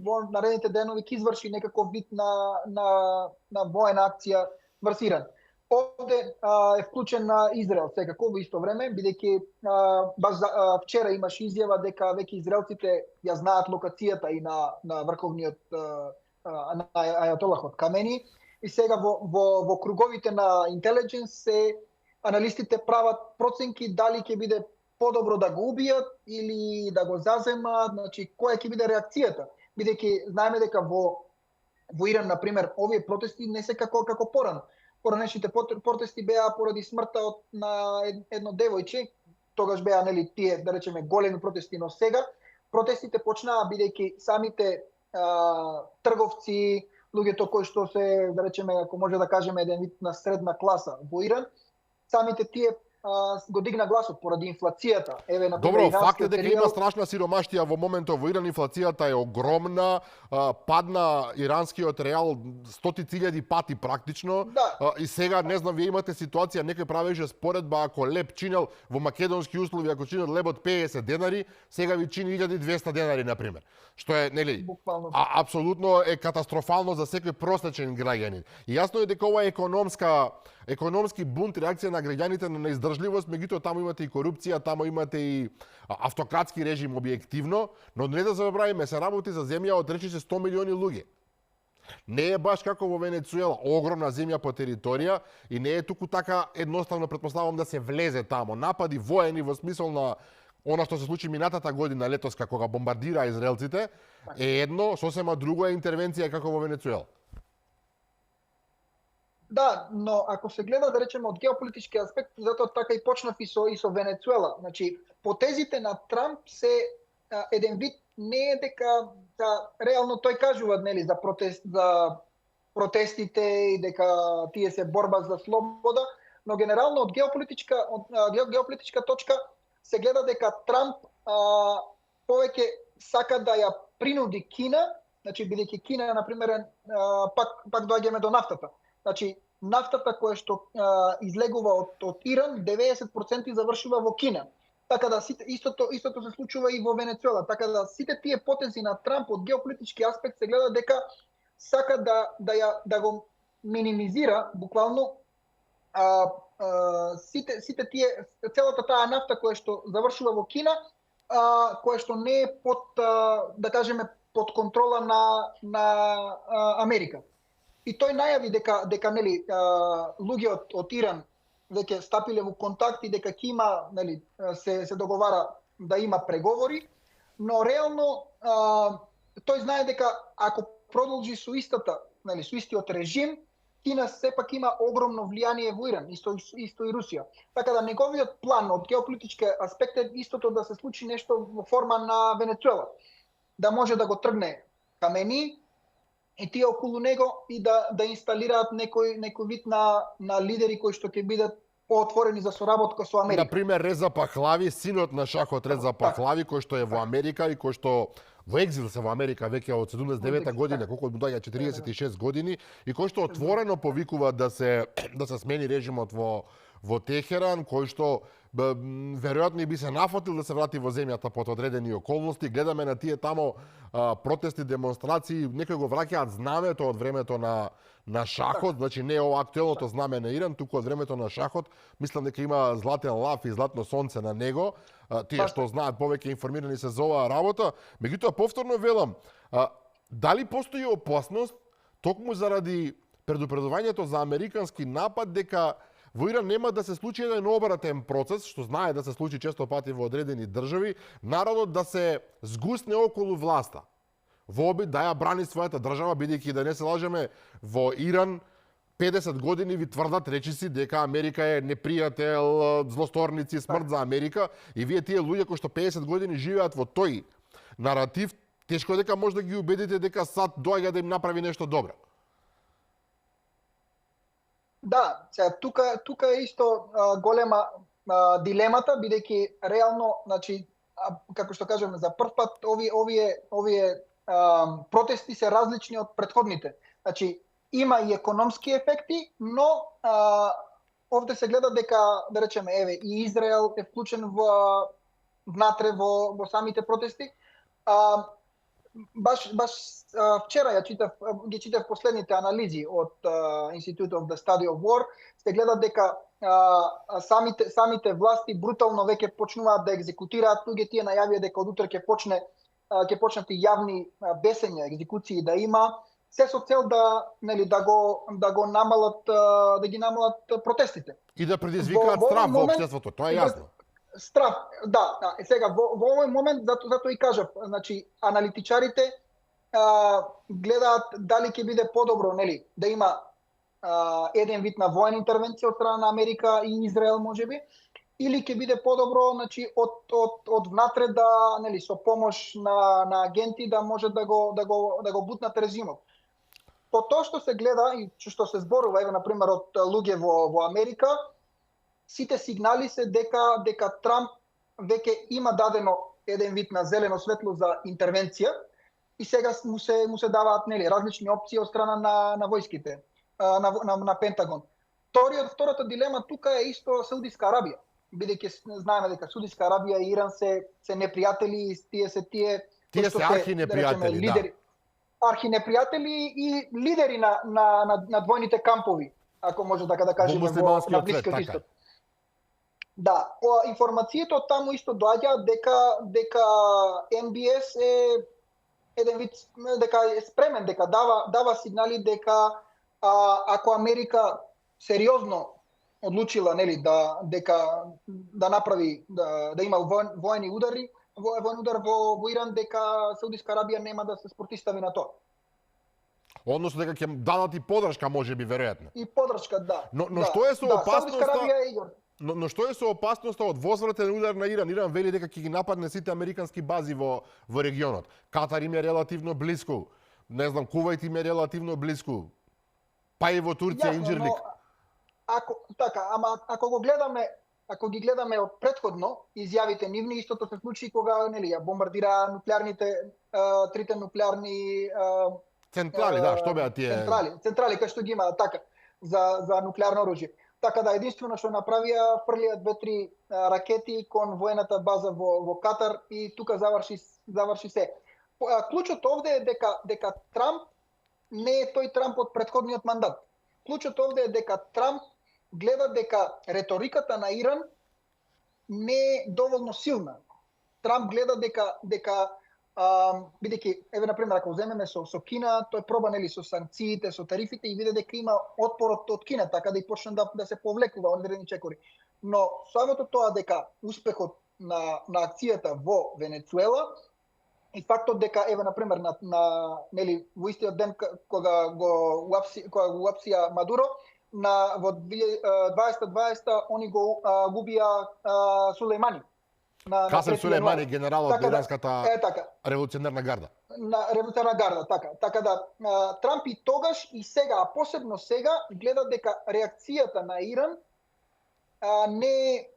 во наредните денови ќе изврши некаков вид на воена акција врз Иран. Овде е вклучен на Израел секако во исто време, бидејќи вчера имаше изјава дека веќе израелците ја знаат локацијата и на врховниот ајатолах од Камени. И сега во круговите на интелидженс аналистите прават проценки дали ќе биде подобро да го убијат или да го заземат, значи која ќе биде реакцијата. Бидејќи знаеме дека во Иран, на пример, овие протести не се како порано. Поранешните протести беа поради смртта на едно девојче, тогаш беа тие, да речеме, големи протести, но сега протестите почнаа бидејќи самите трговци, луѓето кои што се, да речеме, ако може да кажеме, еден вид на средна класа во Иран, самите тие го дигна гласот поради инфлацијата. Еве, на добро, факт е дека има страшна сиромаштија во моментот во Иран, инфлацијата е огромна, падна иранскиот реал 100.000 пати практично. Да. И сега не знам, вие имате ситуација, некој правеше споредба, ако леб чинел во македонски услови, ако чинел леб од 50 денари, сега ви чини 1200 денари на пример. Што е, нели, апсолутно е катастрофално за секој простечен граѓанин. И јасно е дека ова е економски бунт, реакција на граѓаните на неиздржливост, меѓутоа таму имате и корупција, таму имате и автократски режим објективно, но не да забравиме, се работи за земја од речиси 100 милиони луѓе. Не е баш како во Венецуела, огромна земја по територија и не е туку така едноставно, претпоставам, да се влезе таму. Напади воени во смисол на она што се случи минатата година летоска кога бомбардира израелците е едно, сосема друго е интервенција како во Венецуела. Да, но ако се гледа, да речеме, од геополитички аспект, затоа така и почнав и со Венецуела. Значи, потезите на Трамп се еден вид не е дека реално тој кажува, нели, за протестите и дека тие се борба за слобода, но генерално од геополитичка точка се гледа дека Трамп повеќе сака да ја принуди Кина, значи бидејќи Кина, на пример, пак доаѓаме до нафтата. Значи, нафтата која што излегува од Иран, 90% завршува во Кина. Така да истото се случува и во Венецуела. Така да сите тие потези на Трамп од геополитички аспект се гледа дека сака да го минимизира буквално сите тие, целата таа нафта која што завршува во Кина, која што не е под, да кажеме, под контрола на Америка. И тој најави дека нели луѓе од Иран веќе стапиле во контакт и дека ќе има, нели, се договара да има преговори, но реално тој знае дека ако продолжи со истиот режим, Кина сепак има огромно влијание во Иран, исто и Русија. Така да неговиот план од геополитички аспект е истото да се случи нешто во форма на Венецуела. да може да го тргне камени и тие околу него и да инсталираат некој вид на лидери кои што ќе бидат поотворени за соработка со Америка. Например, Реза Пахлави, синот на шахот Реза Пахлави, кој што е во Америка и кој што во екзил се во Америка веќе од 79 година, колку му доаѓа 46 години, и кој што отворено повикува да се смени режимот во Техеран, кој што веројатно и би се нафатил да се врати во земјата под одредени околности. Гледаме на тие тамо протести, демонстрации, некои го враќаат знамето од времето на шахот, значи не е ова актуелното знаме на Иран, туку од времето на шахот. Мислам дека има златен лав и златно сонце на него. Тие што знаат повеќе информирани се за оваа работа. Меѓутоа повторно велам, дали постои опасност токму заради предупредувањето за американски напад дека во Иран нема да се случи еден обратен процес, што знае да се случи често пати во одредени држави, народот да се згусне околу власта, во обид да ја брани својата држава, бидејќи да не се лажеме, во Иран 50 години ви тврдат речиси дека Америка е непријател, злосторници, смрт за Америка, и вие тие луѓе кои што 50 години живеат во тој наратив, тешко дека може да ги убедите дека САД доаѓа да им направи нешто добро. Да, тука е исто голема дилемата, бидејќи реално, значи, како што кажеме, за прв пат овие протести се различни од претходните. Значи, има и економски ефекти, но овде се гледа дека, да речеме, и Израел е вклучен внатре во самите протести. Баш вчера ги читав последните анализи од Institute of the Study of War, се гледа дека самите власти брутално веќе почнуваат да екзекутираат луѓе, тие најавија дека од утре ќе почнат и јавни бесења, екзекуции да има, се со цел да го намалат, да ги намалат протестите. И да предизвикаат страв во општеството, тоа е јасно. Страв, да. Сега во овој момент затоа и кажав, значи аналитичарите гледаат дали ќе биде подобро, нели, да има еден вид на воена интервенција од страна на Америка и Израел можеби, или ќе биде подобро, значи од внатре да, нели, со помош на агенти да може да го бутнат режимот. По тоа што се гледа и што се зборува, на пример од луѓе во Америка, сите сигнали се дека Трамп веќе има дадено еден вид на зелено светло за интервенција и сега му се даваат, нели, различни опции од страна на војските, на Пентагон. Втората дилема тука е исто Саудиска Арабија, бидејќи знаеме дека Саудиска Арабија и Иран се непријатели, тие се архинепријатели, лидери, архинепријатели и лидери на двојните кампови, ако може така да кажеме, во Блискиот Исток. Да, информацијата од таму исто доаѓа дека МБС е еден вид, дека е спремен, дека дава сигнали дека ако Америка сериозно одлучила, нели, да направи, да има воени удари, воен удар во Иран, дека Саудиска Арабија нема да се спротистави на тоа. Односно дека ќе дадат и подршка, можеби, веројатно. И подршка, да. Но што е со опасноста? Но што е со опасноста од возвратен удар на Иран? Иран вели дека ќе ги нападне сите американски бази во регионот. Катар им е релативно блиску. Не знам, Кувајт им е релативно блиску. Па и во Турција, Инџирлик. Ако ги гледаме од претходно изјавите нивни, истото се случи кога, нели, ја бомбардира трите нуклеарни централи, да, што беа тие? Централи кај што ги има така за нуклеарно оружје. Така да единствено што направија, фрлија 2-3 ракети кон воената база во Катар и тука заврши се. Клучот овде е дека Трамп не е тој Трамп од претходниот мандат. Клучот овде е дека Трамп гледа дека реториката на Иран не е доволно силна. Трамп гледа дека бидејќи, на пример, ако земеме со Кина, тој проба, нели, со санкциите, со тарифите и види дека има отпор од Кина, така да и почне да се повлекува одредени чекори. Но самото тоа дека успехот на акцијата во Венецуела и фактот дека, на пример, нели, во истиот ден кога го уапсија Мадуро, во 2020 они го губија Сулејмани. Касем трети Сулеймани, јануари. генералот од иранската револуционерна гарда. На револуционерна гарда, така да Трамп и тогаш и сега, а посебно сега, гледа дека реакцијата на Иран не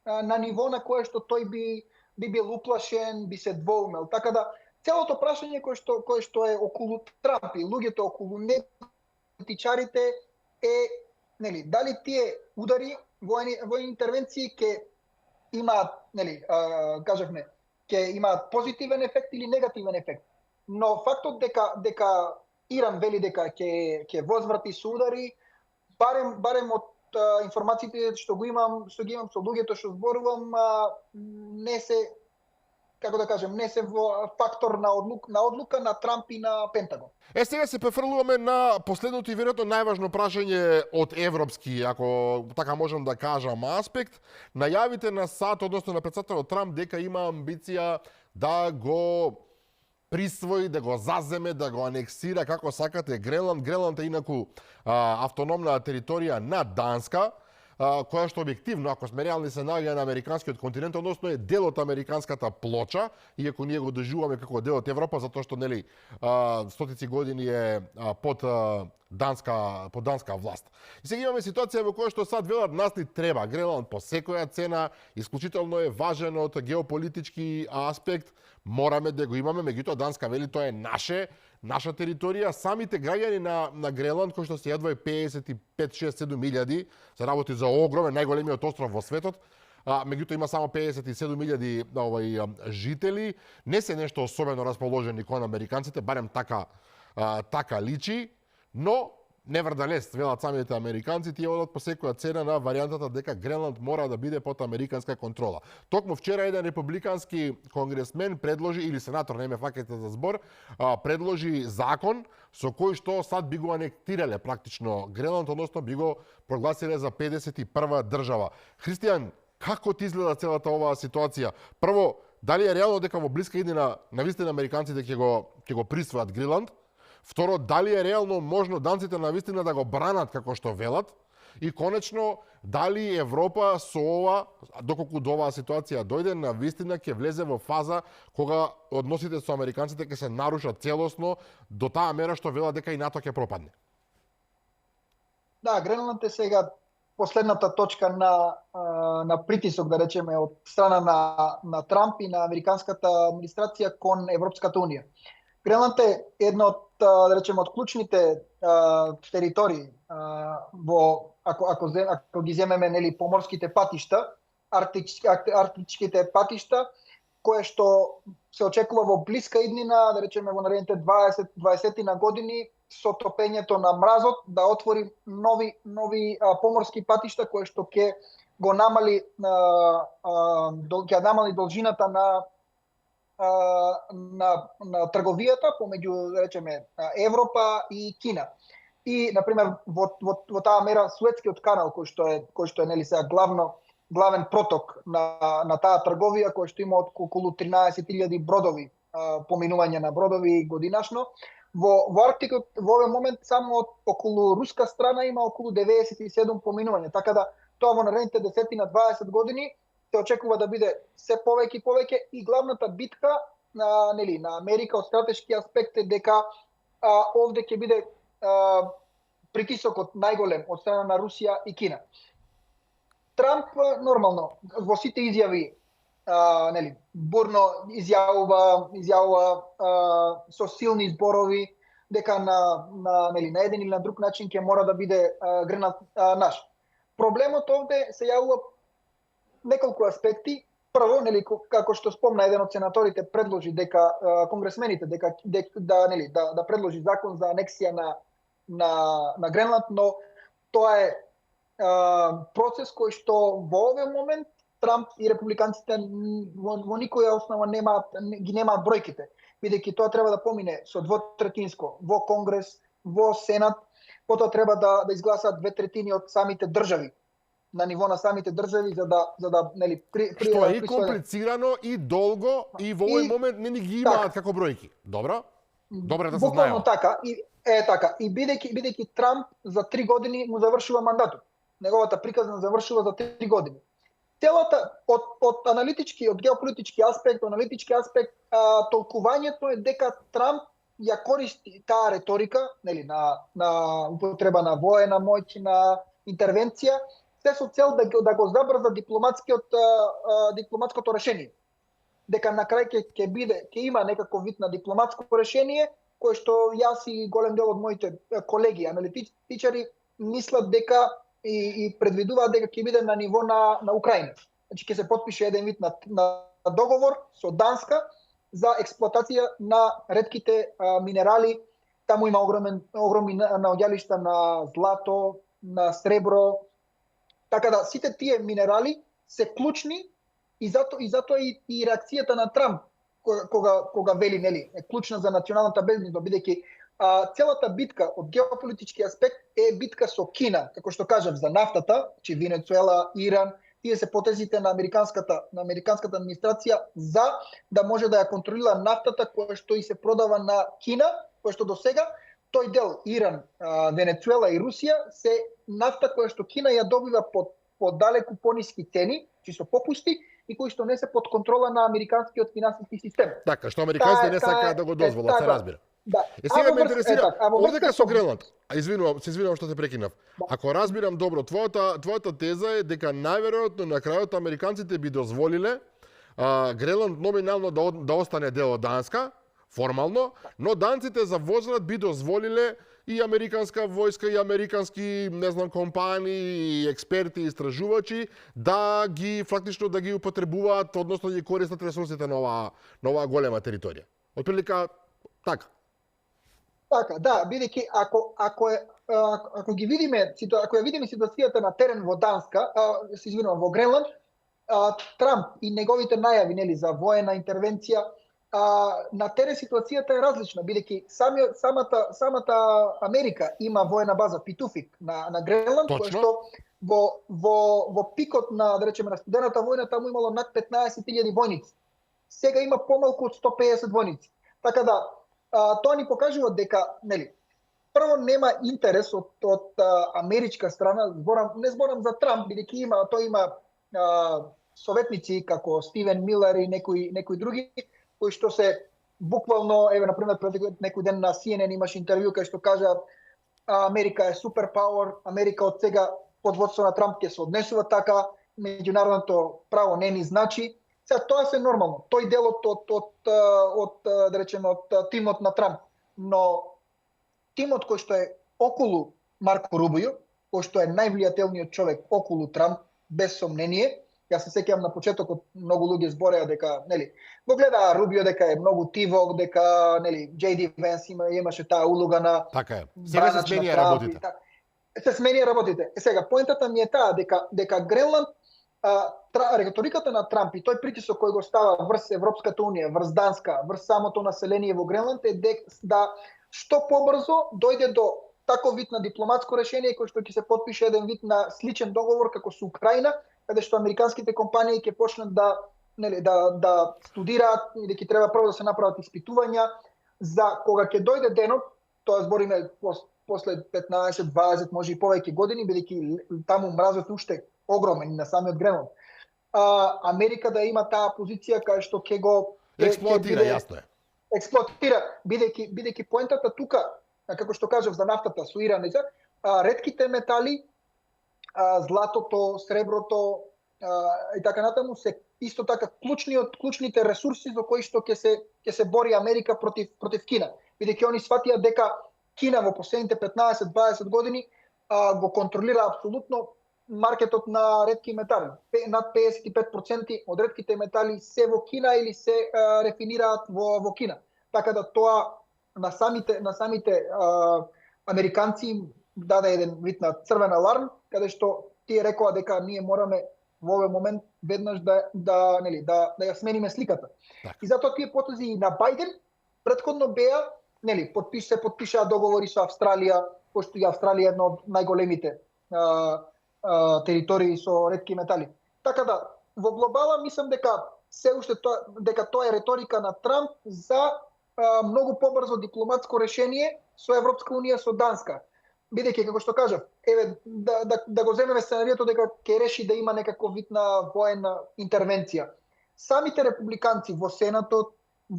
на ниво на кое што тој би бил уплашен, би се двоумел. Така да целото прашање кое што е околу Трамп и луѓето околу него, политичарите, е нели дали тие удари, војни интервенции ќе имаат, нели, кажавме, ќе имаат позитивен ефект или негативен ефект. Но фактот дека Иран вели дека ќе возврати со удари, барем од информациите што ги имам со луѓето што зборувам, не се, како да кажем, не се во фактор на одлука на Трамп и на Пентагон. Сега се префрлуваме на последното и веројатно најважно прашање од европски, ако така можам да кажам, аспект. Најавите на САД, односно на претседателот Трамп, дека има амбиција да го присвои, да го заземе, да го анексира, како сакате, Гренланд. Гренланд е инаку автономна територија на Данска, која што објективно, ако сме реални, се наоѓа на американскиот континент, односно е дел од американската плоча, иако ние го доживуваме како дел од Европа, затоа што нели стотици години е под данска власт. И сега имаме ситуација во која што САД велат нас ни треба Гренланд по секоја цена, исклучително е важен од геополитички аспект, мораме да го имаме, меѓутоа Данска вели тоа е наша територија. Самите граѓани на Гренланд, кои што се едва 55-67 илјади, се работи за огромен, најголемиот остров во светот, меѓутоа има само 57.000 жители, не се нешто особено расположени кон американците, барем така личи, но nevertheless, велат самите американци, тие одат по секоја цена на варијантата дека Гренланд мора да биде под американска контрола. Токму вчера еден републикански конгресмен предложи, или сенатор, не ме факете за збор, предложи закон со кој што САД би го анектирале практично Гренланд, односно би го прогласиле за 51 држава. Христијан, како ти изгледа целата оваа ситуација? Прво, дали е реално дека во блиска иднина навистина американците ќе го присвојат Гренланд? Второ, дали е реално можно данците навистина да го бранат како што велат? И конечно, дали Европа со ова, доколку до оваа ситуација дојде, навистина ќе влезе во фаза кога односите со американците ќе се нарушат целосно до таа мера што велат дека и НАТО ќе пропадне? Да, Гренланд е сега последната точка на притисок, да речеме, од страна на Трамп и на американската администрација кон Европската унија. Гренланд е една од, да речеме, од клучните територии во ако ги земеме, нели, поморските патишта, арктичките патишта, кое што се очекува во блиска иднина, да речеме во наредните 20 на години, со топењето на мразот да отвори нови поморски патишта кои што ќе го намали должината на трговијата помеѓу, да речеме, Европа и Кина. И на пример во таа мера Суетскиот канал кој што е нели сега главен проток на таа трговија, кој што има околу 13.000 бродови, поминување на бродови годинашно. Во Арктикот во овој момент само од околу руска страна има околу 97 поминувања, така да тоа во наредните 10 на 20 години се очекува да биде се повеќе и главната битка на Америка од стратешки аспект е дека овде ќе биде притисокот најголем од страна на Русија и Кина. Трамп нормално во сите изјави бурно изјавува со силни зборови дека на еден или на друг начин ќе мора да биде грнат наш. Проблемот овде се јавува неколку аспекти. Прво, како што спомна еден од сенаторите предложи дека конгресмените да предложи закон за анексија на Гренланд, но тоа е процес кој што во овој момент Трамп и републиканците во никоја основа ги немаат бројките, бидејќи тоа треба да помине со двотретинско во Конгрес, во Сенат, потоа треба да изгласаат 2/3 од самите држави, на ниво на самите држави, за да што е и комплицирано и долго и во овој момент не ги имаат како бројки. Добро да се знае. Буквално така и бидејќи Трамп за 3 години му завршува мандатот. Неговата приказна завршува за 3 години. целата од аналитички, од геополитички аспект, толкувањето е дека Трамп ја користи таа реторика, нели, на употреба на воена моќ, на интервенција, се со цел да го забрза дипломатското решение. Дека на крај ќе има некаков вид на дипломатско решение, кое што јас и голем дел од моите колеги аналитичари мислат дека и предвидуваат дека ќе биде на ниво на Украина. Значи ќе се потпише еден вид на договор со Данска за експлоатација на ретките минерали. Таму има огромни наоѓалишта на злато, на сребро. Така да сите тие минерали се клучни и затоа и реакцијата на Трамп кога вели, нели, е клучна за националната безбедност, бидејќи целата битка од геополитички аспект е битка со Кина, како што кажав за нафтата, че Венецуела, Иран, тие се потезите на американската администрација за да може да ја контролира нафтата која што и се продава на Кина, која што до сега тој дел Иран, Венецуела и Русија се нафта која што Кина ја добива по далеку пониски цени, чисто попусти, и кои што не се под контрола на американскиот финансиски систем. Така, што американците не сакаат да го дозволат, се разбира. Да. Сега ме интересира, овдека со Гренланд, се извинувам што те прекинав. Ако разбирам добро, твојата теза е дека најверојатно на крајот американците би дозволиле Гренланд номинално да остане дел од Данска, формално, но данците за возврат би дозволиле и американска војска, и американски, не знам, компании, експерти, истражувачи да ги фактично да ги употребуваат, односно да ги користат ресурсите на оваа голема територија. Отприлика така. Така, да, бидејќи ако ја видиме ситуацијата на терен во Данска, во Гренланд, Трамп и неговите најави, нели, за воена интервенција, на терен ситуацијата е различна, бидејќи самата Америка има воена база Питуфик на Гренланд, која што во пикот на, да речеме, на студената војна таму имало над 15.000 војници. Сега има помалку од 150 војници. Така да, тоа ни покажува дека, нели, прво нема интерес од америчка страна, не зборам за Трамп, бидејќи тој има советници како Стивен Милер и некои други, кои што се буквално, например, пред некој ден на CNN имаш интервју кај што кажа Америка е суперпауер, Америка од сега под водство на Трамп ќе се однесува така, меѓународното право не ни значи. Сега тоа се нормално. Тој дел од да речеме од тимот на Трамп, но тимот кој што е околу Марко Рубио, кој што е највлијателниот човек околу Трамп, без сомнение. Јас се сеќавам на почетокот многу луѓе збореа дека, нели, го гледаа Рубио дека е многу тивок, дека, нели, JD Венс имаше таа улога на така е. Сега се сменија работите. Се сменија работите. Сега поентата ми е таа дека Гренланд реториката на Трамп и тој притисок кој го става врз Европската унија, врз Данска, врз самото население во Гренланд е да што побрзо дојде до таков вид на дипломатско решение кој што ќе се потпише еден вид на сличен договор како со Украина, каде што американските компании ќе почнат да студираат и дека треба прво да се направат испитувања за кога ќе дојде денот, тоа збориме после 15, 20, може и повеќе години, бидејќи таму мразот уште огромен на самиот Гренланд. Америка да има таа позиција кај што ќе го експлоатира, јасно е. Експлоатира, бидејќи поентата тука, како што кажав за нафтата со Иран, ретките метали, златото, среброто и така натаму се исто така клучните ресурси за кои што ќе се бори Америка против Кина. Бидејќи они сватија дека Кина во последните 15-20 години го контролира апсолутно маркетот на ретки метали. Над 55% од ретките метали се во Кина или се рефинираат во Кина. Така да тоа на самите американци даде еден вид на црвен аларм, каде што тие рекоа дека ние мораме во овој момент веднаш да ја смениме сликата. Так. И затоа тие потези и на Бајден претходно беа, се потпишаа договори со Австралија, пошто и Австралија е една од најголемите територии со ретки метали. Така да, во глобала мислам дека се уште тоа е реторика на Трамп за многу побрзо дипломатско решение со Европска унија, со Данска. бидејќи како што кажав, еве да го земеме сценариото дека ќе реши да има некаков вид на воена интервенција. Самите републиканци во Сенатот,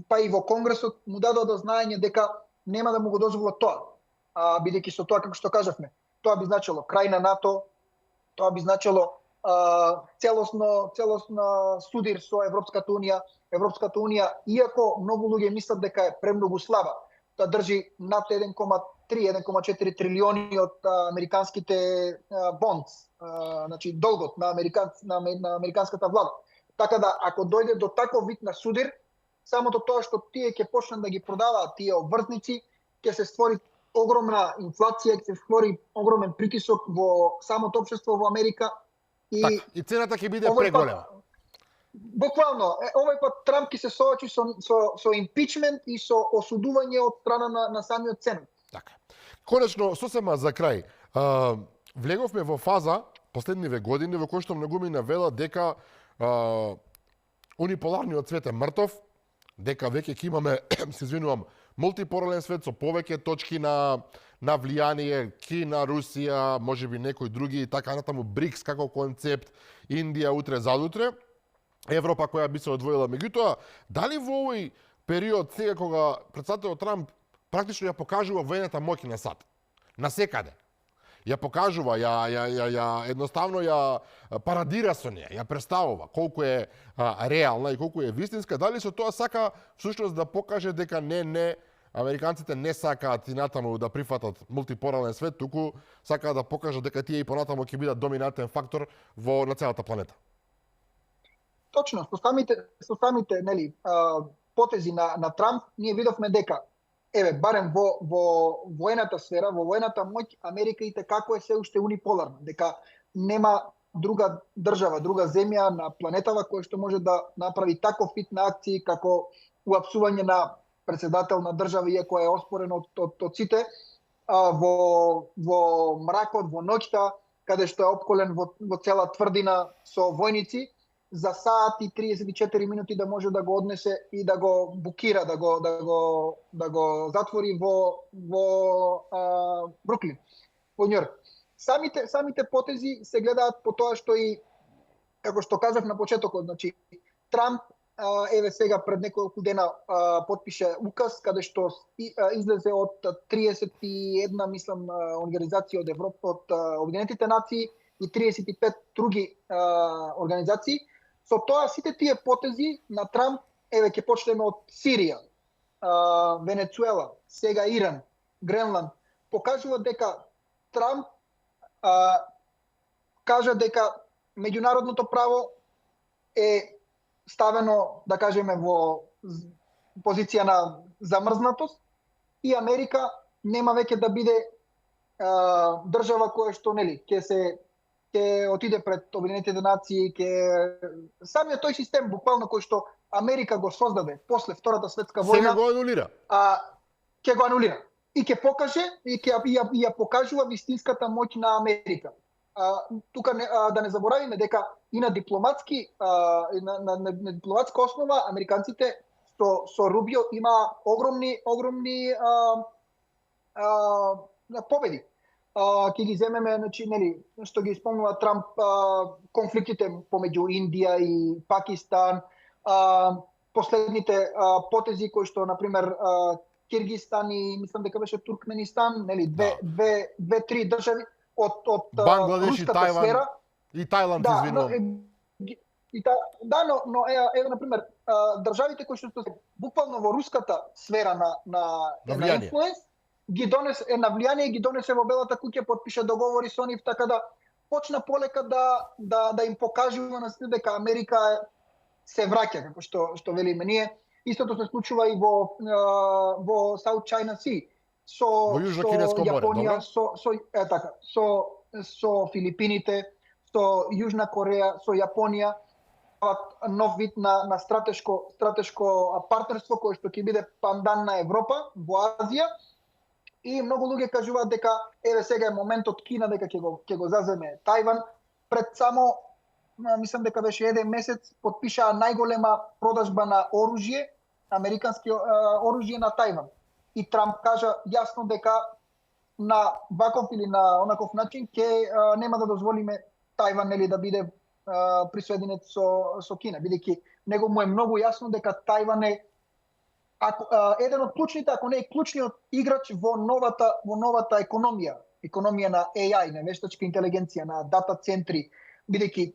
па и во Конгресот му дадоа до знаење дека нема да му го дозволат тоа. Бидејќи со тоа, како што кажавме, тоа би значило крај на НАТО, тоа би значило целосно судир со Европската унија. Европската унија, иако многу луѓе мислат дека е премногу слаба, да држи над 1,4 трилиони од американските бондс, значи долгот на американската влада. Така да, ако дојде до таков вид на судир, самото тоа што тие ќе почнат да ги продаваат тие обврзници, ќе се створи огромна инфлација, ќе се створи огромен притисок во самото општество во Америка и цената ќе биде преголема. Буквално, овој пат Трамп ќе се соочи со импичмент и со осудување од страна на самиот Сенат. Така. Конечно, сосема за крај. Влеговме во фаза последниве години во кој што многуми навелат дека униполарниот свет е мртов, дека веќе ќе имаме, се извинувам, мултиполарен свет со повеќе точки на влијание, Кина, Русија, можеби некои други и така натаму, БРИКС како концепт, Индија утре задутре, Европа која би се одвоила. Меѓутоа, дали во овој период сега кога претседателот Трамп практично ја покажува воената моќ на САД, на секаде, ја покажува, едноставно ја парадира со неја, ја представува колку е реална и колку е вистинска, дали со тоа сака всушност да покаже дека не американците не сакаат и натаму да прифатат мултиполарен свет, туку сакаат да покажат дека тие и понатаму ќе бидат доминантен фактор на целата планета. Точно, со самите нели потези на Трамп, ние видовме дека барем во воената сфера, во воената моќ, Америка и како е се уште униполарна, дека нема друга држава, друга земја на планетава која што може да направи таков вид на акции како уапсување на претседател на држава, иако е оспорен од сите, во мракот, во ноќта, каде што е опколен во цела тврдина со војници, за саат и 34 минути да може да го однесе и да го букира, да го затвори во Бруклин, во Њујорк. Самите потези се гледаат по тоа што и, како што кажав на почетокот, значи Трамп сега пред неколку дена потпише указ каде што излезе од 31, мислам, организации од Европа, од Обединетите нации и 35 други организации. Со тоа сите тие потези на Трамп, ќе почнеме од Сирија, Венецуела, сега Иран, Гренланд, покажува дека Трамп кажа дека меѓународното право е ставено, да кажеме, во позиција на замрзнатост и Америка нема веќе да биде држава која што ќе отиде пред Обединетите нации, самиот тој систем буквално кој што Америка го создаде после Втората светска војна, сега го анулира. Ќе го анулира и ќе покаже и ја покажува вистинската моќ на Америка. Тука да не заборавиме дека и на дипломатски на дипломатска основа американците со Рубио има огромни победи. Ќе ги земеме, што ги спомнува Трамп, конфликтите помеѓу Индија и Пакистан, последните потези кои што, например, Киргистан и мислам дека беше Туркменистан, две-три држави од Бангладеш и руската сфера. И Тајланд, извинувам. Но например, државите кои што се буквално во руската сфера на инфлуенс, ги донесе на влијание, ги донесе во Белата куќа, потпише договори со нив, така да почна полека да им покажува на сите дека Америка се враќа, како што велиме ние. Истото се случува и во South China Sea, со Јапонија, со Филипините, со Јужна Кореја, со Јапонија, нов вид на стратешко партнерство кој што ќе биде пандан на Европа во Азија. И многу луѓе кажуваат дека сега е моментот Кина дека ќе го заземе Тајван. Пред само, мислам дека беше 1 месец, потпишаа најголема продажба на оружје, американски оружје на Тајван. И Трамп кажа јасно дека на ваков или на онаков начин ќе нема да дозволиме Тајван нели да биде присоединет со Кина, бидејќи него му е многу јасно дека Тајван е еден од клучните, ако не е клучниот играч во новата економија на AI, на вештачка интелигенција, на дата центри, бидејќи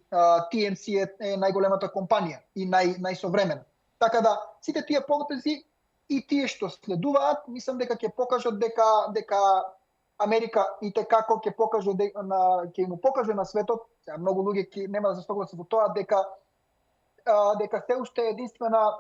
TMC е најголемата компанија и најсовремена. Така да сите тие потези и тие што следуваат, мислам дека ќе покажат дека Америка и како ќе покаже ќе му покаже на светот, многу луѓе ќе нема да се согласат во тоа дека се уште единствена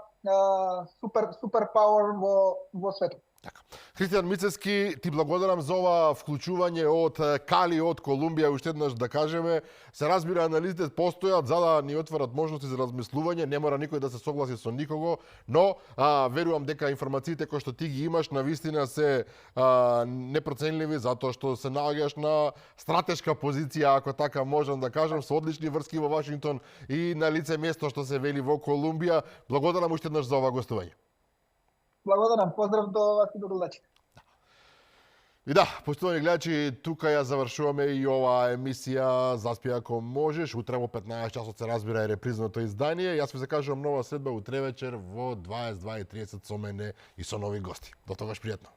супер пауер во светот. Така. Христијан Мицевски, ти благодарам за ова вклучување од Кали, од Колумбија, уште еднаш да кажеме. Се разбира, анализите постојат за да ни отворат можности за размислување, не мора никој да се согласи со никого, но верувам дека информациите кои што ти ги имаш навистина се непроценливи, затоа што се наоѓаш на стратешка позиција, ако така можам да кажам, со одлични врски во Вашингтон и на лице место што се вели во Колумбија. Благодарам уште еднаш за ова гостување. Благодарам, поздрав до вас и до гледачите. И да, поштовани гледачи, тука ја завршуваме и ова емисија Заспи ако можеш. Утре во 15 часот се разбира е репризното издание. Јас ви закажувам нова следба утре вечер во 22:30 со мене и со нови гости. До тогаш пријатно.